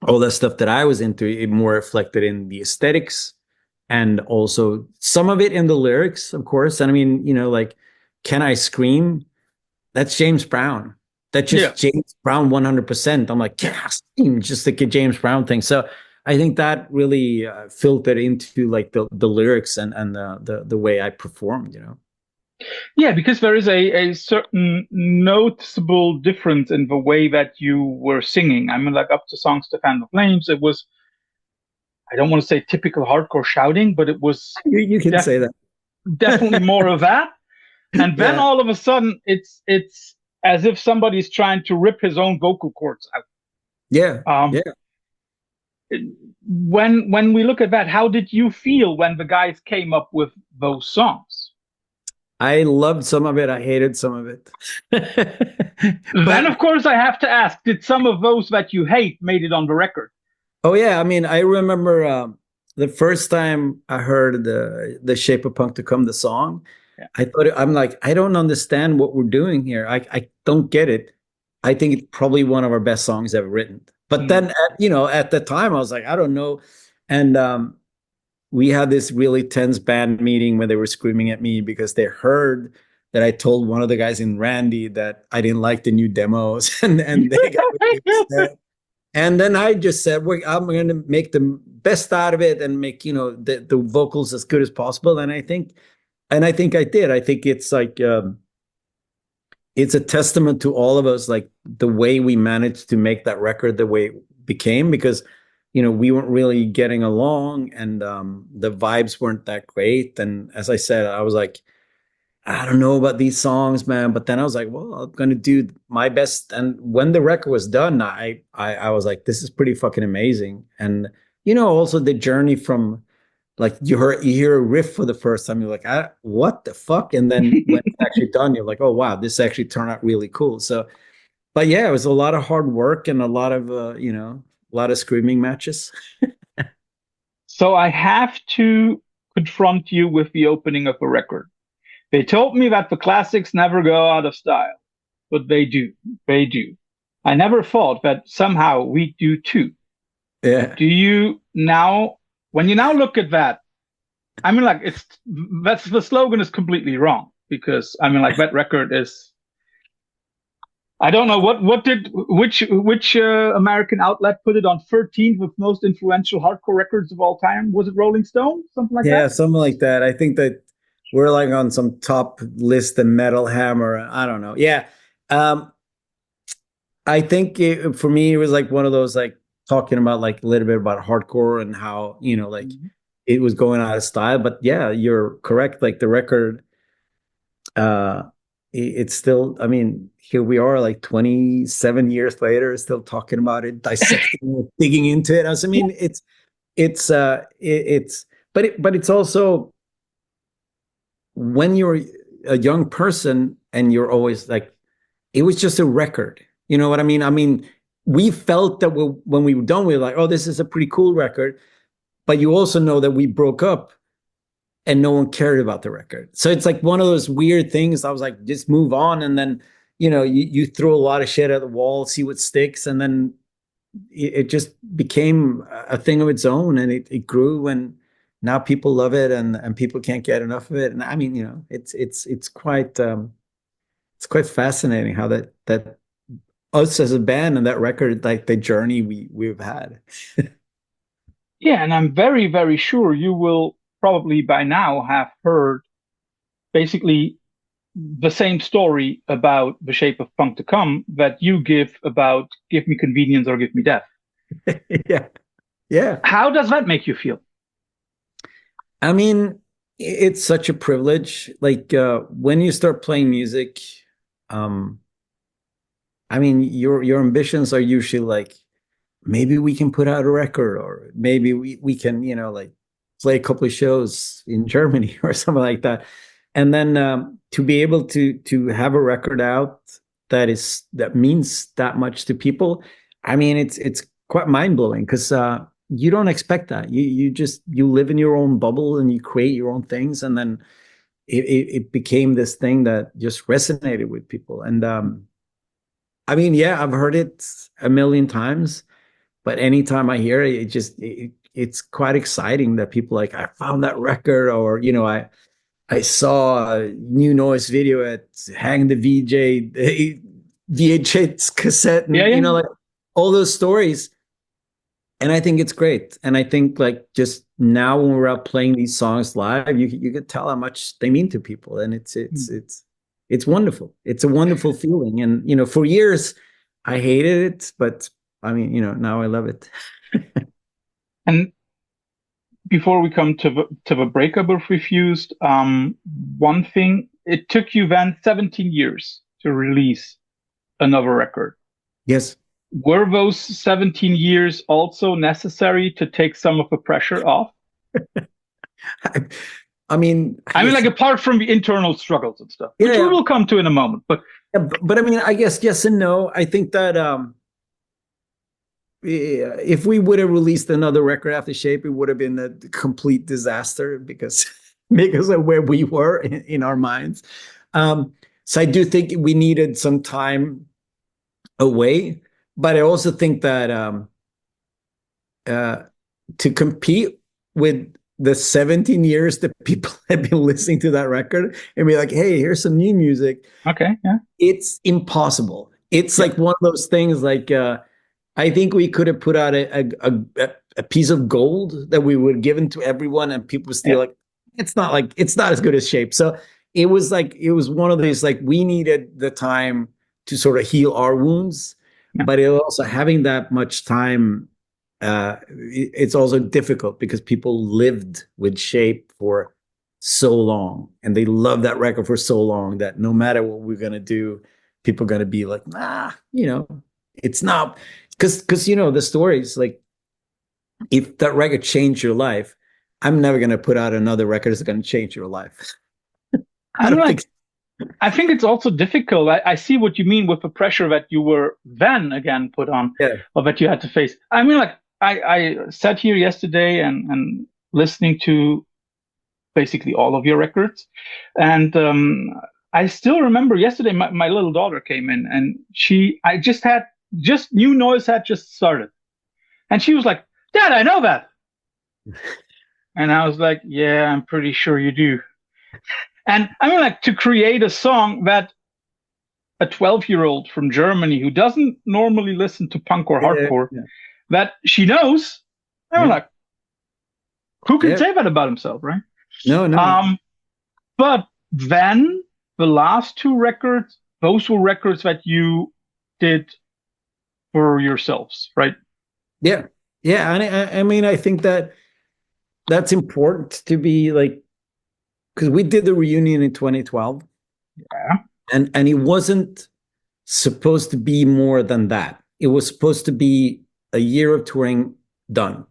all that stuff that I was into, it more reflected in the aesthetics and also some of it in the lyrics, of course. And I mean, like Can I Scream? That's James Brown. That's just James Brown 100%. I'm like, Can I Scream? Just like a James Brown thing. So I think that really filtered into like the lyrics and the way I performed, Yeah, because there is a certain noticeable difference in the way that you were singing. I mean, like up to Songs to Fan the Flames, it was, I don't want to say typical hardcore shouting, but it was you can say that. Definitely more of that. And then all of a sudden it's as if somebody's trying to rip his own vocal cords out. Yeah. When we look at that, how did you feel when the guys came up with those songs? I loved some of it. I hated some of it. Then, of course, I have to ask, did some of those that you hate made it on the record? Oh, yeah. I mean, I remember the first time I heard the Shape of Punk to Come, the song, I thought, I'm like, I don't understand what we're doing here. I don't get it. I think it's probably one of our best songs ever written. But then, at the time, I was like, I don't know. And we had this really tense band meeting where they were screaming at me because they heard that I told one of the guys in Randy that I didn't like the new demos, and they got really upset. And then I just said, well, I'm going to make the best out of it and make the vocals as good as possible. And I think I did. I think it's like it's a testament to all of us, like the way we managed to make that record the way it became, because we weren't really getting along, and the vibes weren't that great. And as I said, I was like, I don't know about these songs, man. But then I was like, well, I'm gonna do my best. And when the record was done, I was like, this is pretty fucking amazing. And also the journey from like you hear a riff for the first time, you're like, what the fuck? And then when it's actually done, you're like, oh wow, this actually turned out really cool. So, but yeah, it was a lot of hard work and a lot of a lot of screaming matches. So I have to confront you with the opening of the record. They told me that the classics never go out of style, but they do. They do. I never thought that somehow we do too. Yeah. Do you now, when you now look at that, I mean, like that's the slogan is completely wrong, because I mean, like that record is, I don't know which American outlet put it on 13th with most influential hardcore records of all time. Was it Rolling Stone? Something like that? Yeah, something like that. I think that we're like on some top list in Metal Hammer. I don't know. Yeah. I think for me, it was like one of those, like talking about like a little bit about hardcore and how, like it was going out of style. But yeah, you're correct. Like the record, it's still, I mean, here we are like 27 years later, still talking about it, dissecting it, digging into it. I mean, but it's also, when you're a young person and you're always like, it was just a record. You know what I mean? I mean, we felt that when we were done, we were like, oh, this is a pretty cool record. But you also know that we broke up and no one cared about the record. So it's like one of those weird things. I was like, just move on. And then, you throw a lot of shit at the wall, see what sticks, and then it just became a thing of its own, and it grew, and now people love it, and people can't get enough of it. And I mean, it's quite fascinating how that us as a band and that record, like the journey we've had. Yeah, and I'm very, very sure you will probably by now have heard basically the same story about the shape of punk to come that you give about Give Me Convenience or Give Me Death. Yeah. Yeah. How does that make you feel? I mean, it's such a privilege. Like when you start playing music, I mean, your ambitions are usually like, maybe we can put out a record, or maybe we can, like play a couple of shows in Germany or something like that. And then to be able to have a record out that means that much to people, I mean, it's quite mind blowing, because you don't expect that. You live in your own bubble and you create your own things, and then it became this thing that just resonated with people. And I mean, yeah, I've heard it a million times, but anytime I hear it, it's quite exciting that people like, I found that record, or I saw a New Noise video at Hang the VHS cassette, and like all those stories. And I think it's great. And I think like just now when we're out playing these songs live, you can tell how much they mean to people, and it's wonderful. It's a wonderful feeling. And for years I hated it, but I mean, now I love it. And before we come to the breakup of Refused, one thing, it took you then 17 years to release another record. Yes. Were those 17 years also necessary to take some of the pressure off? I mean, like apart from the internal struggles and stuff, which we will come to in a moment. But I mean, I guess yes and no. I think that if we would have released another record after Shape, it would have been a complete disaster because of where we were in our minds. So I do think we needed some time away, but I also think that to compete with the 17 years that people have been listening to that record and be like, hey, here's some new music. Okay, yeah. It's impossible. It's like one of those things like, I think we could have put out a piece of gold that we would have given to everyone, and people still like, it's not as good as Shape. So it was one of these, like, we needed the time to sort of heal our wounds, but it also having that much time, it's also difficult because people lived with Shape for so long and they loved that record for so long that no matter what we're going to do, people are going to be like, it's not, because the stories, like, if that record changed your life, I'm never going to put out another record that's going to change your life. I think it's also difficult. I see what you mean with the pressure that you were then again put on, or that you had to face. I mean, like, I sat here yesterday and listening to basically all of your records, and I still remember yesterday my little daughter came in, and New Noise had just started, and she was like, "Dad, I know that," and I was like, "Yeah, I'm pretty sure you do." And I mean, like, to create a song that a 12-year-old from Germany who doesn't normally listen to punk or hardcore, that she knows, I'm like, who can say that about himself, right? No. But then the last two records, those were records that you did for yourselves, right? Yeah. And I mean, I think that's important to be like, because we did the reunion in 2012. Yeah. And it wasn't supposed to be more than that. It was supposed to be a year of touring done.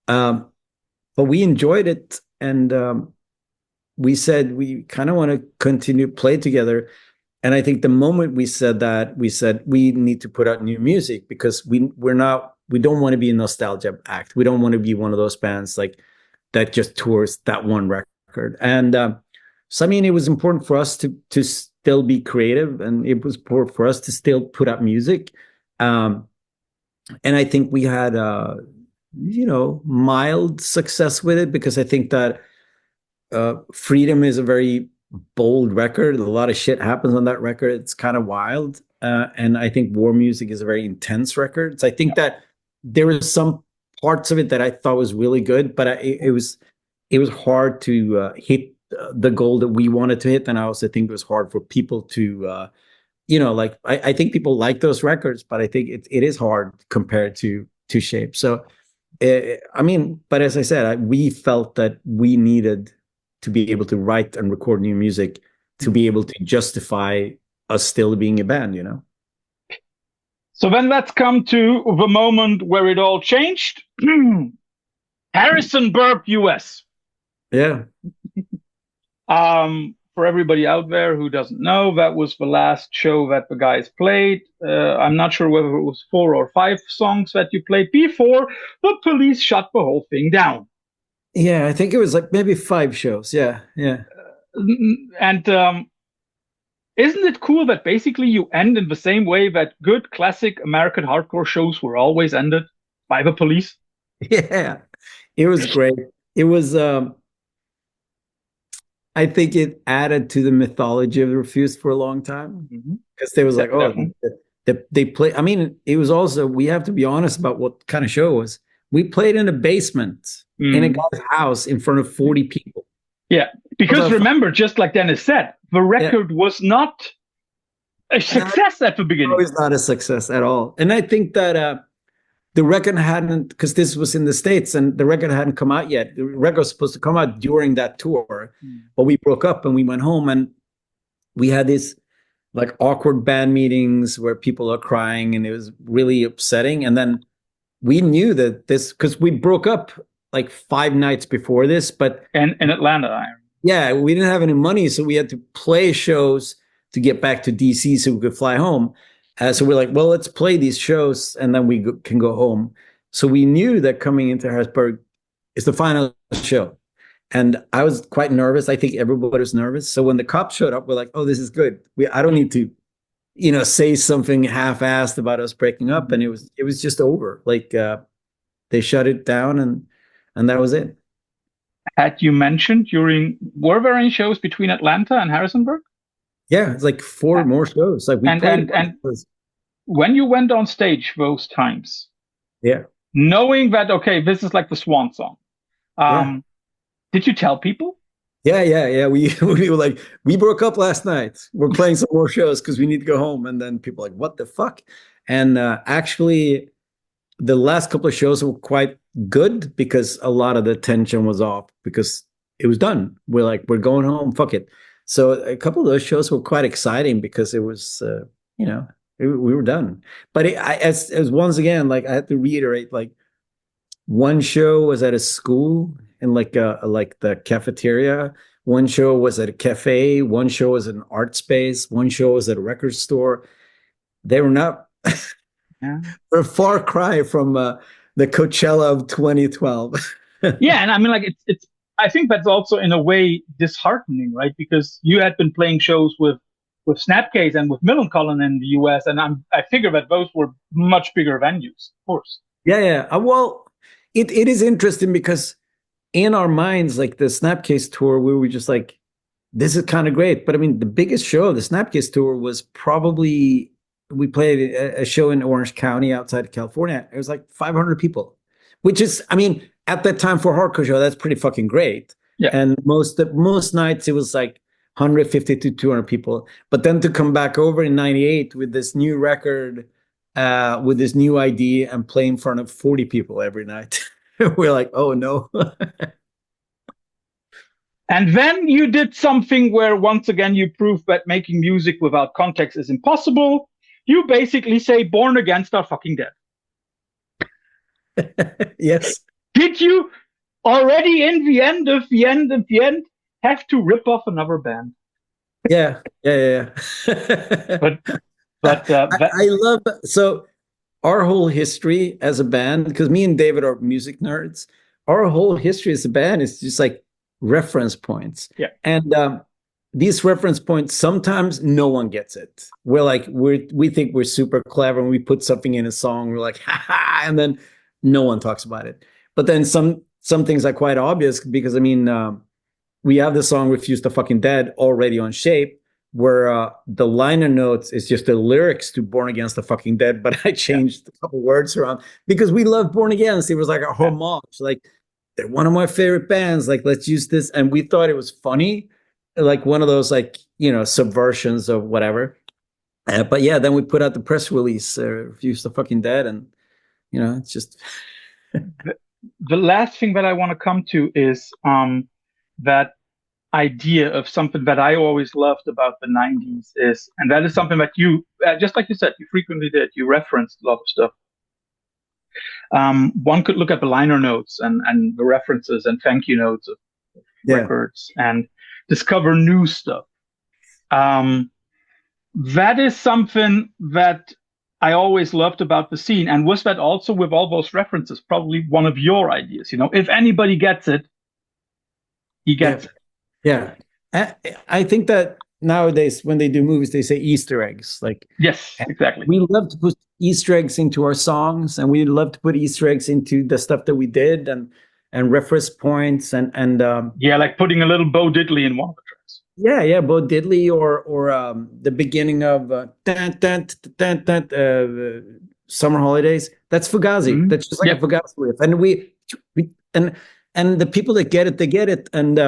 But we enjoyed it. And we said we kind of want to continue play together. And I think the moment we said that, we said we need to put out new music, because we don't want to be a nostalgia act. We don't want to be one of those bands like that just tours that one record. And so, I mean, it was important for us to still be creative, and it was for us to still put out music. And I think we had mild success with it, because I think that Freedom is a very bold record. A lot of shit happens on that record. It's kind of wild. And I think War Music is a very intense record. So I think that there were some parts of it that I thought was really good, but it was hard to hit the goal that we wanted to hit. And I also think it was hard for people to, I think people like those records, but I think it is hard compared to Shape. So, but as I said, we felt that we needed to be able to write and record new music to be able to justify us still being a band, So then let's come to the moment where it all changed. Harrisonburg, US. Yeah. For everybody out there who doesn't know, that was the last show that the guys played. I'm not sure whether it was 4 or 5 songs that you played before the police shut the whole thing down. Yeah, I think it was like maybe 5 shows. Yeah. And isn't it cool that basically you end in the same way that good classic American hardcore shows were always ended, by the police? Yeah, it was great. It was, I think it added to the mythology of Refused for a long time, because they was like, they play. I mean, it was also, we have to be honest about what kind of show it was. We played in a basement in a guy's house in front of 40 people. Yeah, because remember, just like Dennis said, the record was not a success at the beginning. It was not a success at all. And I think that the record hadn't, because this was in the States and the record hadn't come out yet. The record was supposed to come out during that tour, but we broke up and we went home, and we had these like awkward band meetings where people are crying, and it was really upsetting. And then we knew that because we broke up like 5 nights before this, but in Atlanta. Yeah, we didn't have any money, so we had to play shows to get back to DC so we could fly home. So we're like, well, let's play these shows and then we can go home. So we knew that coming into Harrisburg is the final show. And I was quite nervous. I think everybody was nervous. So when the cops showed up, we're like, oh, this is good. I don't need to, say something half-assed about us breaking up. And it was just over. Like they shut it down and that was it. Had you mentioned were there any shows between Atlanta and Harrisonburg? Yeah, it's like 4 more shows. Like and when you went on stage those times, knowing that, okay, this is like the swan song, did you tell people? Yeah. We were like, we broke up last night. We're playing some more shows because we need to go home. And then people were like, what the fuck? And actually, the last couple of shows were quite good because a lot of the tension was off because it was done. We're like, we're going home. Fuck it. So a couple of those shows were quite exciting because it was, we were done. But as once again, like I have to reiterate, like one show was at a school in like the cafeteria. One show was at a cafe. One show was an art space. One show was at a record store. They were not a far cry from the Coachella of 2012. Yeah, and I mean, like it's. I think that's also in a way disheartening, right? Because you had been playing shows with Snapcase and with Millencolin in the US, and I figure that those were much bigger venues, of course. Yeah. Well, it is interesting because in our minds, like the Snapcase tour, we were just like, this is kind of great. But I mean, the biggest show of the Snapcase tour was probably, we played a show in Orange County outside of California. It was like 500 people, which is, I mean, at that time for a hardcore show, that's pretty fucking great. Yeah. And most nights it was like 150 to 200 people. But then to come back over in 98 with this new record, with this new idea and play in front of 40 people every night, we're like, oh no. And then you did something where once again you proved that making music without context is impossible. You basically say Born Against are fucking dead. Yes. Did you already in the end have to rip off another band? Yeah. But I love, so our whole history as a band, because me and David are music nerds, our whole history as a band is just like reference points. Yeah. And these reference points, sometimes no one gets it. We're like, we think we're super clever and we put something in a song, we're like, ha ha, and then no one talks about it. But then some things are quite obvious because I mean, we have the song "Refuse the Fucking Dead" already on Shape, where the liner notes is just the lyrics to "Born Against the Fucking Dead," but I changed a couple words around because we love Born Against. It was like a homage, like they're one of my favorite bands. Like let's use this, and we thought it was funny, like one of those like subversions of whatever. But yeah, then we put out the press release, "Refuse the Fucking Dead," and it's just. The last thing that I want to come to is that idea of something that I always loved about the 90s is, and that is something that you, just like you said, you frequently did, you referenced a lot of stuff. One could look at the liner notes and the references and thank you notes of records and discover new stuff. That is something that I always loved about the scene. And was that also with all those references, probably one of your ideas? If anybody gets it, he gets it. Yeah. I think that nowadays when they do movies, they say Easter eggs. Like, yes, exactly. We love to put Easter eggs into our songs, and we love to put Easter eggs into the stuff that we did and reference points and like putting a little Bo Diddley in one of the tracks. Yeah, Bo Diddley or the beginning of Summer Holidays. That's Fugazi. Mm-hmm. That's just like a Fugazi riff, and we and the people that get it, they get it, and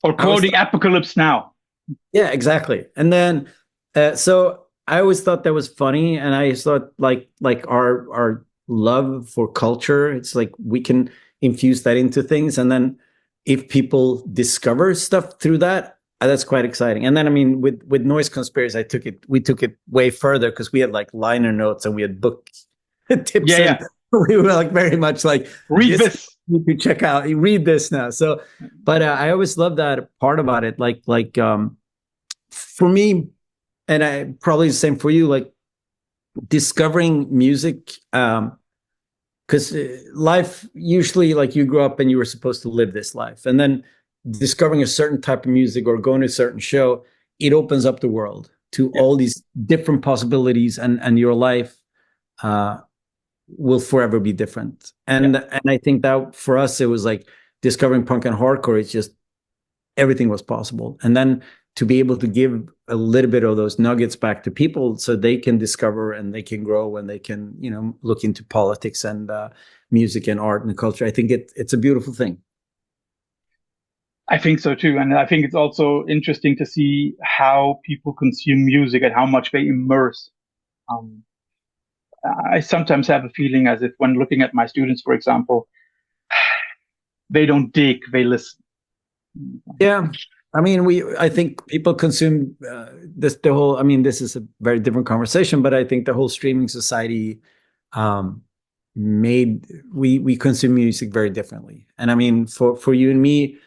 or quoting Apocalypse Now. Yeah, exactly. And then so I always thought that was funny, and I thought like our love for culture, it's like we can infuse that into things, and then if people discover stuff through that, that's quite exciting. And then I mean with Noise Conspiracy, we took it way further because we had like liner notes and we had book tips. Yeah. We were like very much like read this. You could check out. You read this now. So, but I always love that part about it. Like for me, and I probably the same for you. Like discovering music, because life usually like you grew up and you were supposed to live this life, and then discovering a certain type of music or going to a certain show, it opens up the world to all these different possibilities, and your life will forever be different. And I think that for us, it was like discovering punk and hardcore. It's just everything was possible. And then to be able to give a little bit of those nuggets back to people so they can discover and they can grow and they can, look into politics and music and art and culture. I think it's a beautiful thing. I think so too. And I think it's also interesting to see how people consume music and how much they immerse. I sometimes have a feeling as if when looking at my students, for example, they don't dig, they listen. Yeah. I mean, I think people consume this is a very different conversation, but I think the whole streaming society we consume music very differently. And I mean, for you and me,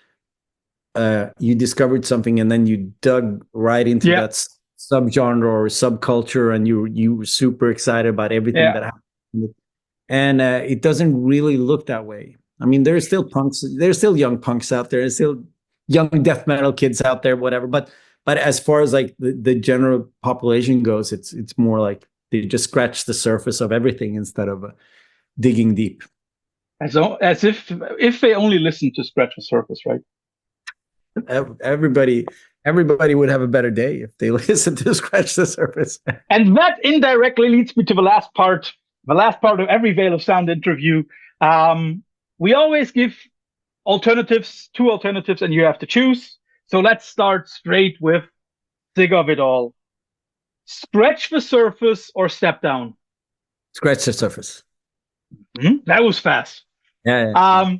you discovered something and then you dug right into that subgenre or subculture, and you were super excited about everything that happened. And it doesn't really look that way. I mean, there's still young punks out there, there's still young death metal kids out there, whatever. But as far as like the general population goes, it's more like they just scratch the surface of everything instead of digging deep. As if they only listen to scratch the surface, right? Everybody would have a better day if they listen to Scratch the Surface. And that indirectly leads me to the last part of every Veil of Sound interview. We always give two alternatives, and you have to choose. So let's start straight with Sick of It All. Scratch the Surface or Step Down? Scratch the Surface. Mm-hmm. That was fast. Yeah.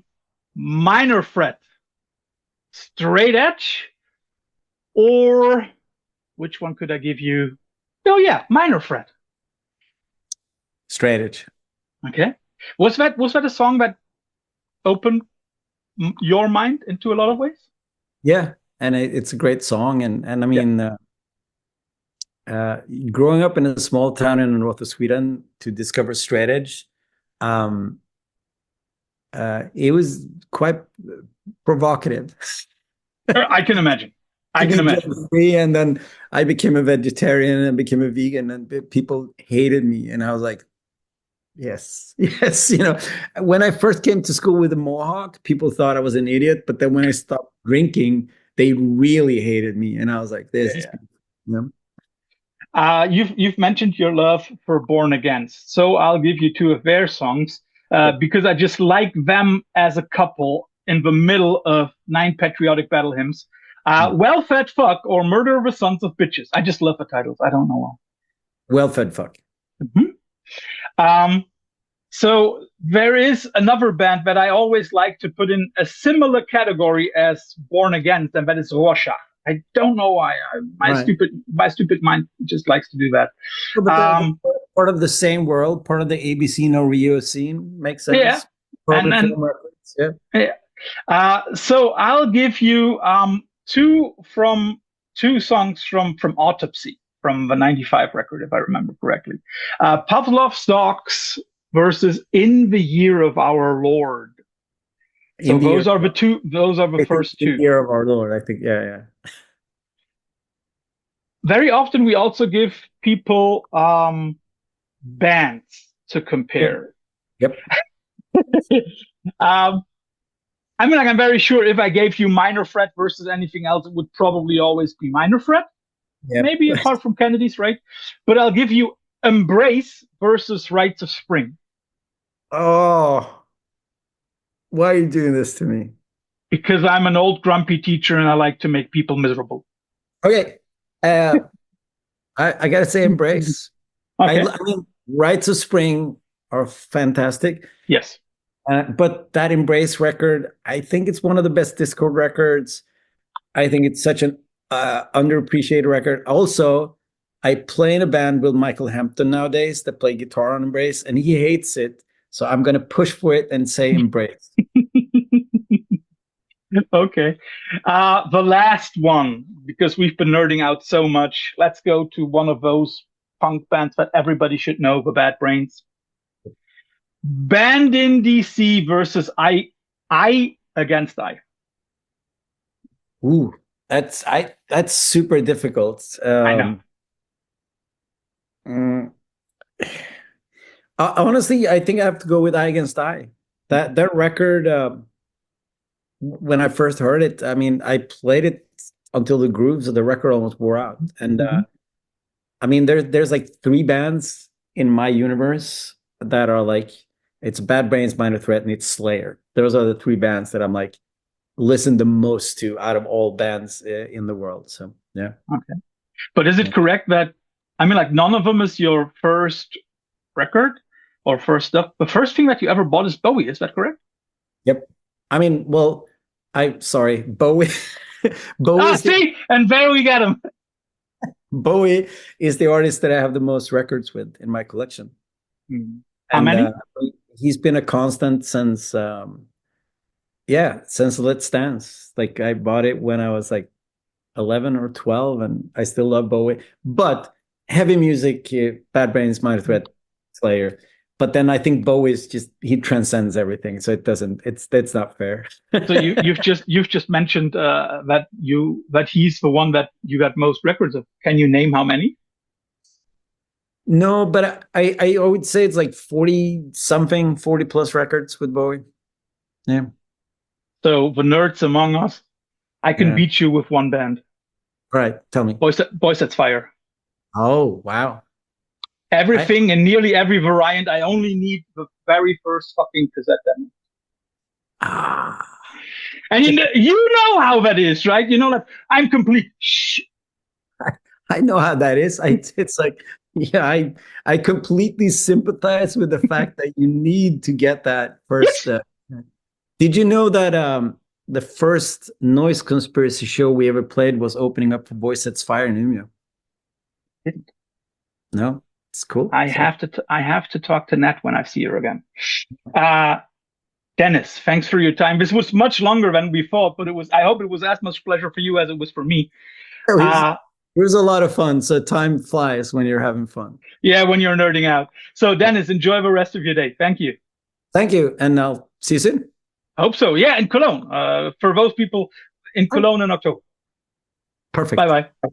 Minor Threat. Straight Edge, or which one could I give you? Oh yeah, Minor Threat. Straight Edge. Okay. Was that a song that opened your mind into a lot of ways? Yeah, and it's a great song, and I mean, growing up in a small town in the north of Sweden to discover Straight Edge, it was quite provocative. I can imagine. I can imagine. Free, and then I became a vegetarian and became a vegan, and people hated me. And I was like, yes, yes. When I first came to school with a mohawk, people thought I was an idiot. But then when I stopped drinking, they really hated me. And I was like, this is, You've mentioned your love for Born Against, so I'll give you two of their songs because I just like them as a couple in the middle of 9 patriotic battle hymns. Well-Fed Fuck or Murder of the Sons of Bitches. I just love the titles. I don't know why. Well-Fed Fuck. Mm-hmm. So there is another band that I always like to put in a similar category as Born Against, and that is Rorschach. I don't know why. My stupid mind just likes to do that. But part of the same world, part of the ABC No Rio scene, makes sense. Yeah. So I'll give you two songs from Autopsy, from the 95 record, if I remember correctly. Pavlov's Dogs versus In the Year of Our Lord. So those are the first two. Year of Our Lord, I think. Yeah. Very often we also give people bands to compare. Yep. I'm very sure if I gave you Minor Threat versus anything else, it would probably always be Minor Threat. Yep. Maybe apart from Kennedy's, right? But I'll give you Embrace versus Rites of Spring. Oh, why are you doing this to me? Because I'm an old grumpy teacher and I like to make people miserable. Okay. I gotta say Embrace. Okay. I mean, Rites of Spring are fantastic. Yes. But that Embrace record, I think it's one of the best Discord records. I think it's such an underappreciated record. Also, I play in a band with Michael Hampton nowadays that play guitar on Embrace, and he hates it. So I'm going to push for it and say Embrace. Okay. The last one, because we've been nerding out so much, let's go to one of those punk bands that everybody should know, the Bad Brains. Band in DC versus I Against I. Ooh, that's super difficult. I know. Honestly, I think I have to go with I Against I. That record, when I first heard it, I mean, I played it until the grooves of the record almost wore out. And I mean, there's like 3 bands in my universe that are like, it's Bad Brains, Minor Threat, and it's Slayer. Those are the 3 bands that I'm like listen the most to out of all bands in the world. So yeah. Okay. But is it correct that, I mean, like, none of them is your first record or first stuff? The first thing that you ever bought is Bowie. Is that correct? Yep. I mean, well, sorry, Bowie. See, and there we get him. Bowie is the artist that I have the most records with in my collection. How many? He's been a constant since, since Let's Dance. Like, I bought it when I was like 11 or 12, and I still love Bowie. But heavy music, Bad Brains, Minor Threat, Slayer. But then I think Bowie is he transcends everything, so it's not fair. So you've just mentioned that he's the one that you got most records of. Can you name how many? No, but I would say it's like 40 plus records with Bowie. Yeah. So the nerds among us, I can beat you with one band. Right. Tell me. Boy Sets Fire. Oh, wow. Everything in nearly every variant. I only need the very first fucking cassette demo. And you know how that is, right? You know, like, I'm complete. Shh. I know how that is. It's like, yeah, I completely sympathize with the fact that you need to get that first. Did you know that the first Noise Conspiracy show we ever played was opening up for Boy Sets Fire in Umeå? Didn't. No, it's cool. I have to talk to Nat when I see her again. Dennis, thanks for your time. This was much longer than we thought, but I hope it was as much pleasure for you as it was for me. It was a lot of fun. So time flies when you're having fun. Yeah, when you're nerding out. So Dennis, enjoy the rest of your day. Thank you. Thank you. And I'll see you soon. I hope so. Yeah, in Cologne. For those people in Cologne in October. Perfect. Bye bye.